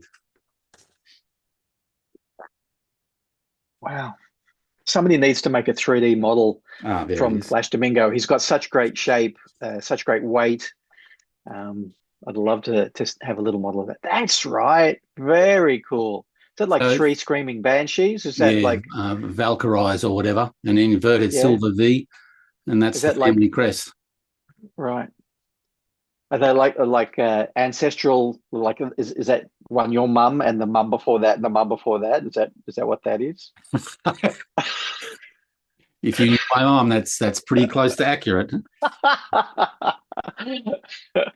Wow. Somebody needs to make a 3D model from Flash Damingo. He's got such great shape, such great weight. I'd love to have a little model of that. That's right. Very cool. Is that like three screaming banshees? Is that like Valkyries or whatever, an inverted silver V, and that's the family crest. Right. Are they like ancestral? Like is that one your mum and the mum before that and the mum before that? Is that what that is? If you knew my mum, that's pretty close to accurate.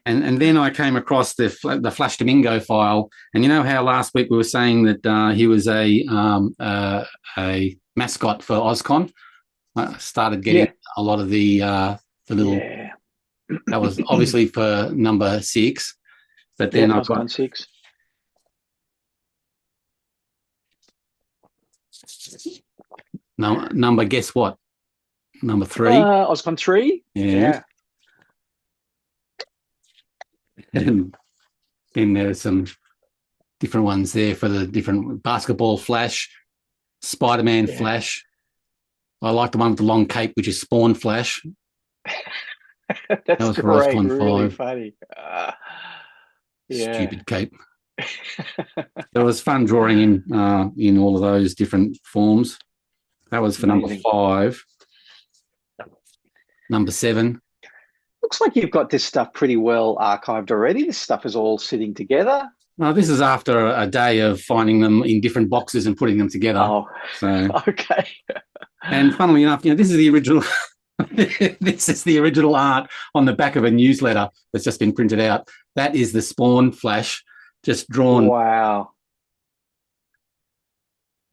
And then I came across the Flash Damingo file, and you know how last week we were saying that he was a mascot for OzCon. I started getting a lot of the little. Yeah. That was obviously for number 6, but then I've got 6. Number, guess what? Number 3. OzCon 3. Yeah. And then there's some different ones there for the different basketball Flash, Spider-Man Flash. I like the one with the long cape, which is Spawn Flash. That was great, really funny. Stupid cape. There was fun drawing in all of those different forms. That was for number 5. Number 7. Looks like you've got this stuff pretty well archived already. This stuff is all sitting together. Well, this is after a day of finding them in different boxes and putting them together. Oh, so okay. And funnily enough, this is the original. This is the original art on the back of a newsletter that's just been printed out. That is the Spawn flash, just drawn. Wow.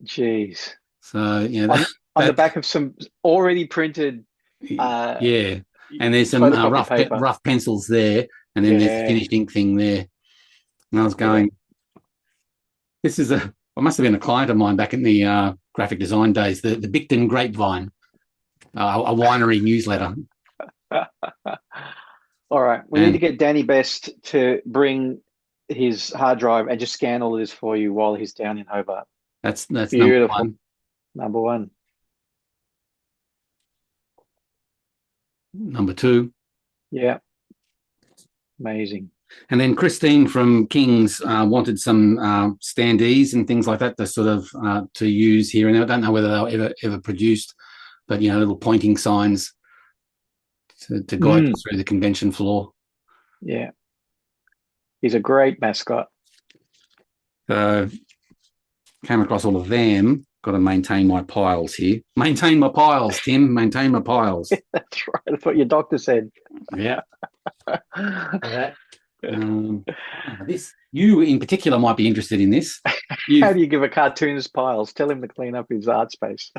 Jeez. So on the back of some already printed. Yeah, and there's some rough pencils there, and then there's the finished ink thing there. And I was going, this is I must have been a client of mine back in the graphic design days, the Bicton Grapevine, a winery newsletter. All right, we need to get Danny Best to bring his hard drive and just scan all of this for you while he's down in Hobart. That's beautiful. Number one. Number two. Yeah. Amazing. And then Christine from King's wanted some standees and things like that to sort of to use here. And I don't know whether they were ever produced, but little pointing signs to guide us through the convention floor. Yeah. He's a great mascot. So came across all of them. Got to maintain my piles here. Maintain my piles, Tim. Maintain my piles. That's right. That's what your doctor said. Yeah. This you in particular might be interested in this. How do you give a cartoonist piles? Tell him to clean up his art space.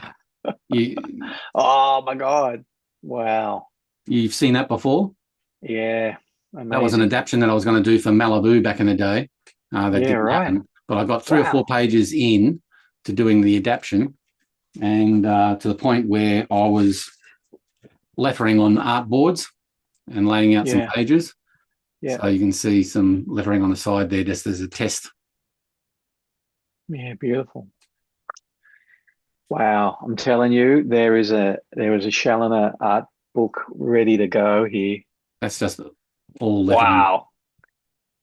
Oh my God! Wow. You've seen that before? Yeah. Amazing. That was an adaptation that I was going to do for Malibu back in the day. That didn't happen. But I got 3 or 4 pages in to doing the adaptation, and to the point where I was lettering on art boards and laying out some pages. Yeah. So you can see some lettering on the side there just as a test. Yeah, beautiful. Wow. I'm telling you, there is a Chaloner art book ready to go here. That's just all lettering. Wow.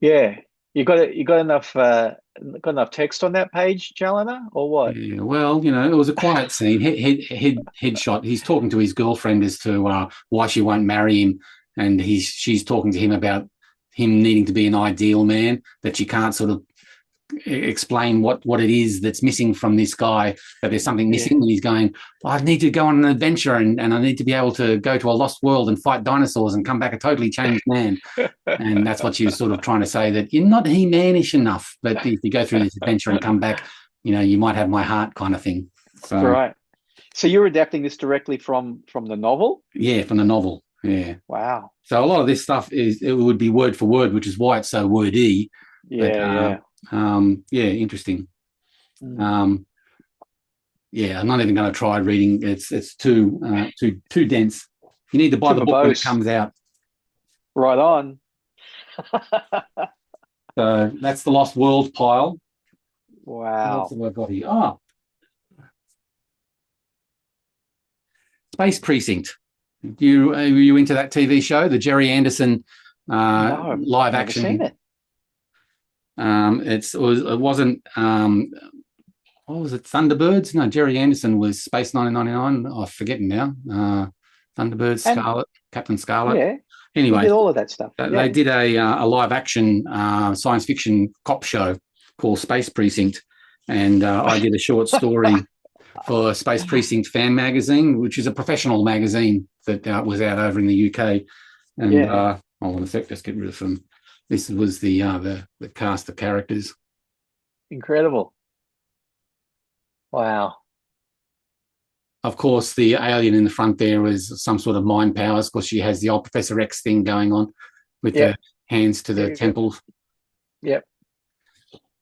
Yeah. You got enough text on that page, Chaloner, or what? Yeah, well, it was a quiet scene. Headshot. He's talking to his girlfriend as to why she won't marry him, and she's talking to him about him needing to be an ideal man, that she can't sort of explain what it is that's missing from this guy, that there's something missing. And he's going, I need to go on an adventure and I need to be able to go to a lost world and fight dinosaurs and come back a totally changed man. And that's what she was sort of trying to say, that you're not He-Man-ish enough, but if you go through this adventure and come back, you might have my heart kind of thing. So, right. So you're adapting this directly from the novel? Yeah, from the novel. Yeah. Wow. So a lot of this stuff it would be word for word, which is why it's so wordy. Yeah. Interesting. I'm not even going to try reading. It's too dense. You need to buy the book when it comes out. Right on. So that's the Lost World pile. Wow. What have I got here? Oh, Space Precinct. Are you into that TV show, the Jerry Anderson live action? I've never seen it. It wasn't. What was it? Thunderbirds? No, Jerry Anderson was Space 1999. I'm forgetting now. Thunderbirds, Captain Scarlet. Yeah. Anyway, he did all of that stuff. They did a live action science fiction cop show called Space Precinct, and I did a short story for Space Precinct Fan Magazine, which is a professional magazine that was out over in the UK. And hold on a sec, just get rid of some. This was the cast of characters. Incredible. Wow. Of course, the alien in the front there is some sort of mind powers, because she has the old Professor X thing going on with the hands to the temples. Yep.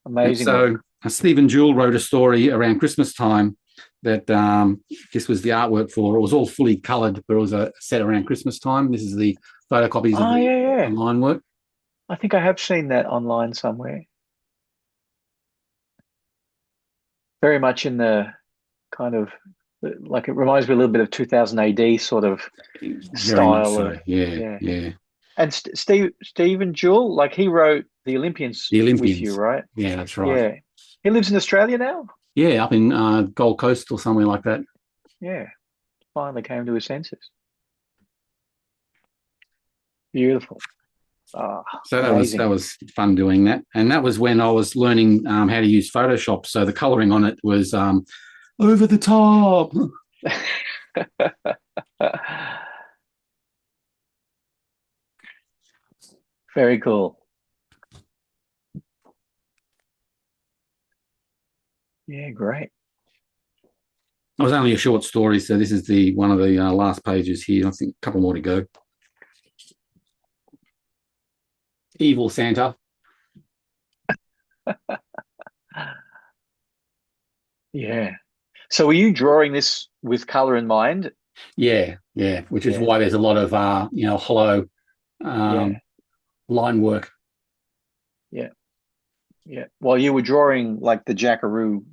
Amazing. And so Stephen Jewell wrote a story around Christmas time that this was the artwork for. It was all fully coloured, but it was set around Christmas time. This is the photocopies of the online work. I think I have seen that online somewhere. Very much in the kind of, like, it reminds me a little bit of 2000 AD sort of style. So. Yeah. And Stephen Jewell, like, he wrote The Olympians with you, right? Yeah, that's right. Yeah. He lives in Australia now? Yeah, up in Gold Coast or somewhere like that. Yeah. Finally came to his senses. Beautiful. Oh, so amazing. that was fun doing that, and that was when I was learning how to use Photoshop. So the colouring on it was over the top. Very cool. Yeah, great. It was only a short story, so this is the one of the last pages here. I think a couple more to go. Evil Santa. Yeah. So were you drawing this with color in mind? Yeah, which is why there's a lot of hollow line work. Yeah. Yeah. Well, you were drawing like the Jackaroo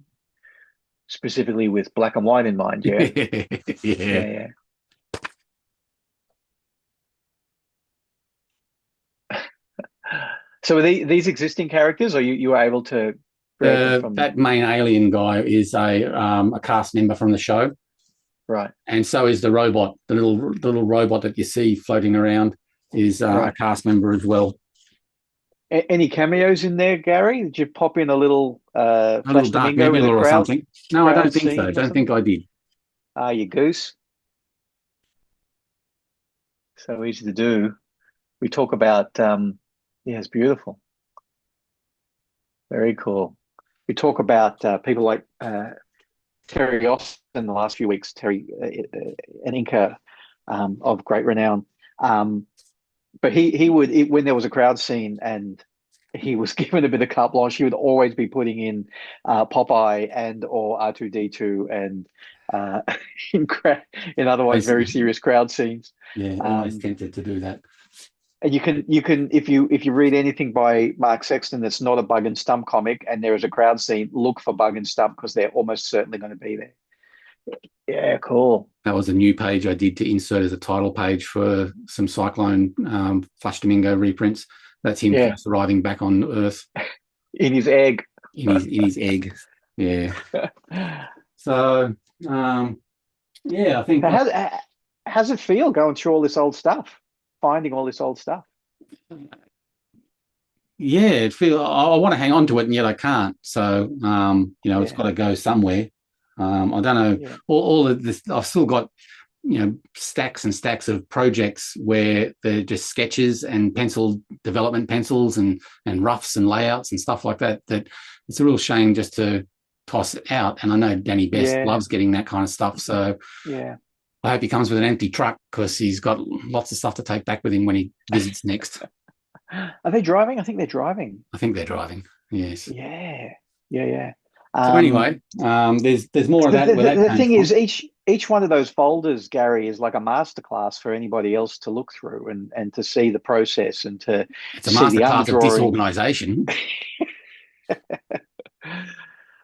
specifically with black and white in mind, yeah. Yeah. So are these existing characters, or you were able to create them from that main alien guy is a cast member from the show, right? And so is the robot, the little robot that you see floating around is a cast member as well. Any cameos in there, Gary? Did you pop in a little Flash Dark Damingo in Nebula a or crowd? something? No, I don't think so. I Don't think I did. You goose. So easy to do. We talk about it's beautiful. Very cool. We talk about people like Terry Austin in the last few weeks, Terry, an inker of great renown. But he would, when there was a crowd scene and he was given a bit of carte blanche, he would always be putting in Popeye and or R2D2 and in otherwise very serious crowd scenes. Yeah, always tempted to do that. And you can if you read anything by Mark Sexton that's not a Bug and Stump comic and there is a crowd scene, look for Bug and Stump because they're almost certainly going to be there. Yeah, cool. That was a new page I did to insert as a title page for some Cyclone Flash Damingo reprints. That's him first arriving back on Earth. In his egg. In his egg. Yeah. So, I think... How's it feel going through all this old stuff? Finding all this old stuff? Yeah, I want to hang on to it and yet I can't. So, it's got to go somewhere. I don't know. Yeah. All of this, I've still got, stacks and stacks of projects where they're just sketches and development pencils and roughs and layouts and stuff like that. That it's a real shame just to toss it out. And I know Danny Best loves getting that kind of stuff. So I hope he comes with an empty truck because he's got lots of stuff to take back with him when he visits next. Are they driving? I think they're driving. I think they're driving. Yes. Yeah. So anyway, there's more of that. The thing is, each one of those folders, Gary, is like a masterclass for anybody else to look through and to see the process and to it's a masterclass of disorganization.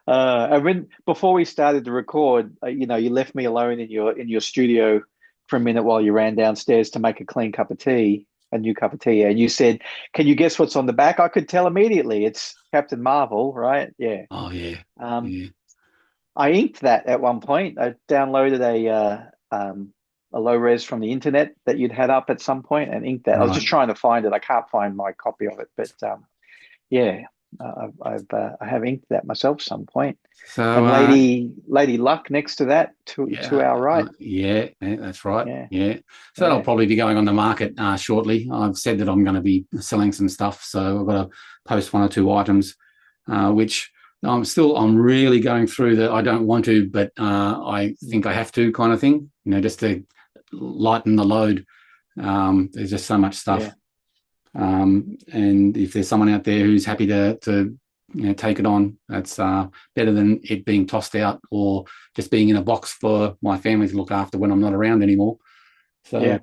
And before we started to record, you left me alone in your studio for a minute while you ran downstairs to make a new cup of tea, and you said, "Can you guess what's on the back?" I could tell immediately. It's Captain Marvel, right? Yeah. Oh yeah. I inked that at one point. I downloaded a low res from the internet that you'd had up at some point and inked that. Right. I was just trying to find it. I can't find my copy of it, but I have inked that myself at some point. So and Lady Luck next to that to our right. That's right. Yeah. So that'll probably be going on the market shortly. I've said that I'm going to be selling some stuff, so I've got to post one or two items, which I'm really going through the I don't want to, but I think I have to kind of thing. Just to lighten the load. There's just so much stuff. Yeah. And if there's someone out there who's happy to take it on, that's better than it being tossed out or just being in a box for my family to look after when I'm not around anymore. So,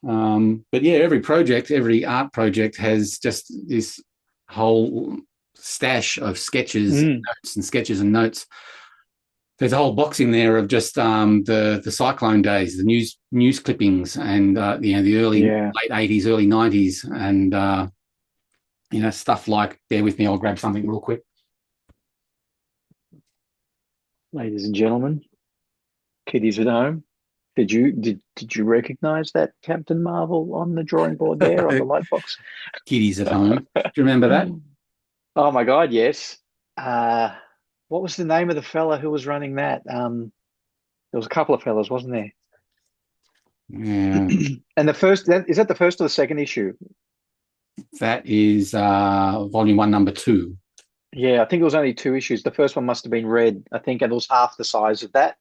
but every art project has just this whole stash of sketches, sketches and notes. There's a whole box in there of just the Cyclone days, the news clippings, and the early late 80s, early 90s, and stuff like. Bear with me, I'll grab something real quick. Ladies and gentlemen, kiddies at home, Did you recognize that Captain Marvel on the drawing board there on the light box? Kiddies at home. Do you remember that? Oh my God, yes. What was the name of the fella who was running that? There was a couple of fellas, wasn't there? Yeah. And is that the first or the second issue? That is volume 1, number 2. Yeah, I think it was only 2 issues. The first one must have been red, I think, and it was half the size of that,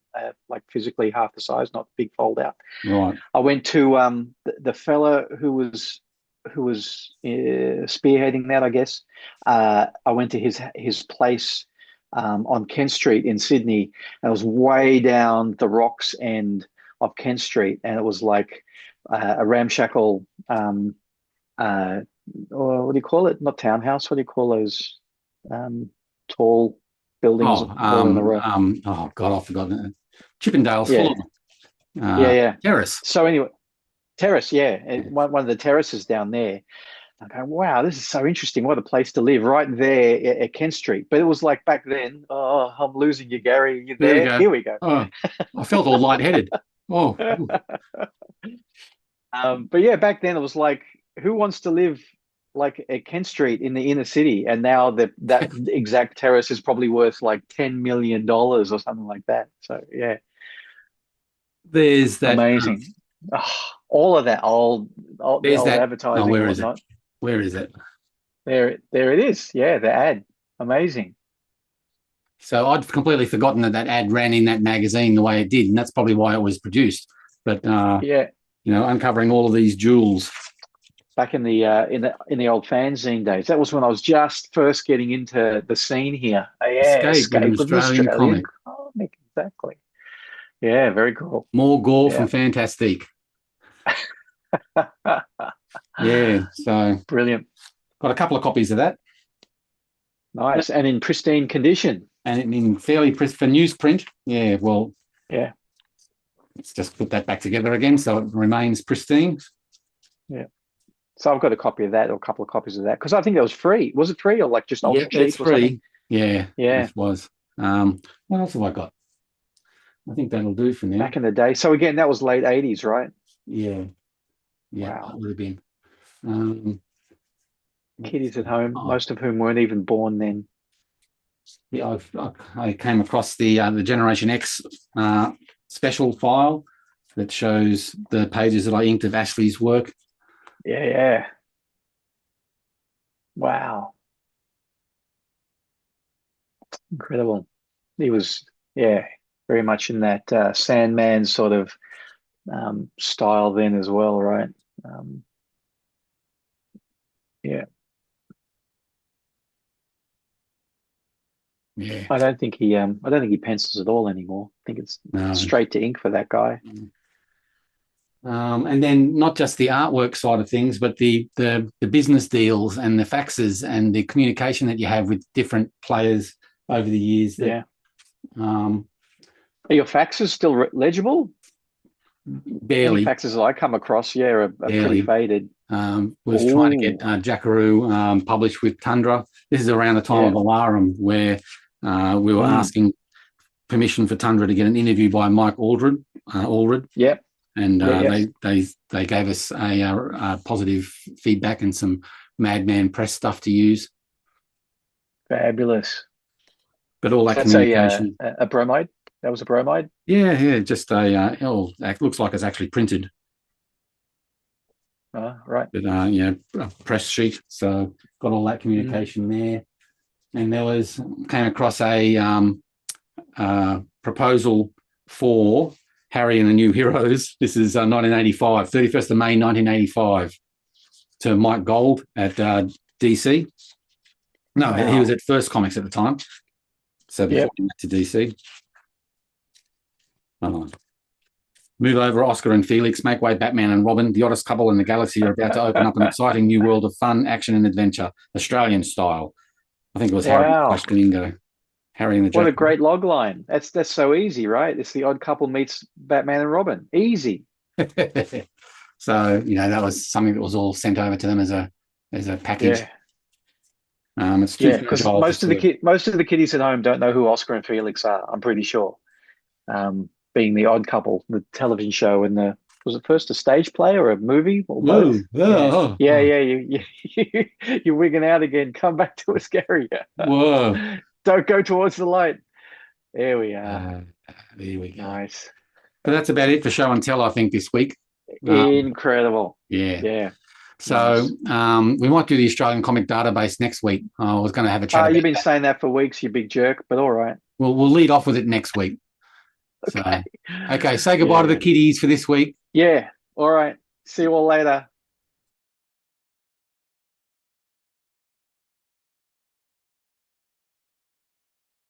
like physically half the size, not big fold out. Right. I went to the fella who was spearheading that, I guess. I went to his place on Kent Street in Sydney, and it was way down the rocks end of Kent Street, and it was like a ramshackle. Or what do you call it? Not townhouse. What do you call those tall buildings all in a row? Oh God, I've forgotten. Chippendale's Yeah. full of them. Yeah. Terrace. So anyway, terrace. Yeah, one of the terraces down there. I go, wow, this is so interesting. What a place to live, right there at Kent Street. But it was like back then. Oh, I'm losing you, Gary. Are you there? Here we go. Oh, I felt all lightheaded. Oh. But yeah, back then it was like, who wants to live like at Kent Street in the inner city? And now that exact terrace is probably worth like $10 million or something like that. So yeah, there's that amazing. All of that old there's that advertising. where is it? Where is it? There it is. Yeah, the ad. Amazing. So I'd completely forgotten that ad ran in that magazine the way it did, and that's probably why it was produced. But yeah, uncovering all of these jewels. Back in the old fanzine days, that was when I was just first getting into the scene here. Escape with an Australian comic. Exactly. Yeah, very cool. More gore from Fantastique. Yeah, so brilliant. Got a couple of copies of that. Nice, and in pristine condition. And in fairly for newsprint. Yeah, well. Yeah. Let's just put that back together again so it remains pristine. Yeah. So I've got a copy of that, or a couple of copies of that, because I think that was free. Was it free, or like just ultra cheap? It's free. Yeah, it was. What else have I got? I think that'll do for now. Back in the day. So again, that was late 80s, right? Yeah. Wow. That would have been. Kiddies at home, most of whom weren't even born then. Yeah, I came across the Generation X special file that shows the pages that I inked of Ashley's work. Yeah. Wow. Incredible. He was, very much in that Sandman sort of style then as well, right? Yeah. Yeah. I don't think he pencils at all anymore. I think it's straight to ink for that guy. And then not just the artwork side of things, but the business deals and the faxes and the communication that you have with different players over the years. Are your faxes still legible? Barely. Any faxes I come across, are pretty faded. Was trying to get Jackaroo published with Tundra. This is around the time of Alarum, where we were asking permission for Tundra to get an interview by Mike Aldred. Yep. And they gave us a positive feedback and some Madman Press stuff to use. Fabulous. But all that communication. A bromide? That was a bromide? Yeah. Just it looks like it's actually printed. Right. But a press sheet. So got all that communication there. And came across a proposal for Harry and the New Heroes. This is 1985, 31st of May, 1985, to Mike Gold at DC. No, he was at First Comics at the time. So before he went to DC. Move over, Oscar and Felix, make way, Batman and Robin. The oddest couple in the galaxy are about to open up an exciting new world of fun, action, and adventure, Australian style. I think it was Harry / Damingo. Harry and the What a great log line. That's so easy, right? It's the odd couple meets Batman and Robin. Easy. So, that was something that was all sent over to them as a package. It's because most of the kiddies at home don't know who Oscar and Felix are, I'm pretty sure. being the odd couple, the television show, and was it first a stage play or a movie or both? Whoa, yeah. You're wigging out again. Come back to us, Gary. whoa. Don't go towards the light. There we are. There we go. Nice. But that's about it for show and tell, I think, this week. Incredible. Yeah. So we might do the Australian comic database next week. I was going to have a chat. You've been saying that for weeks, you big jerk, but all right. We'll lead off with it next week. Okay. So, say goodbye to the kiddies for this week. Yeah. All right. See you all later.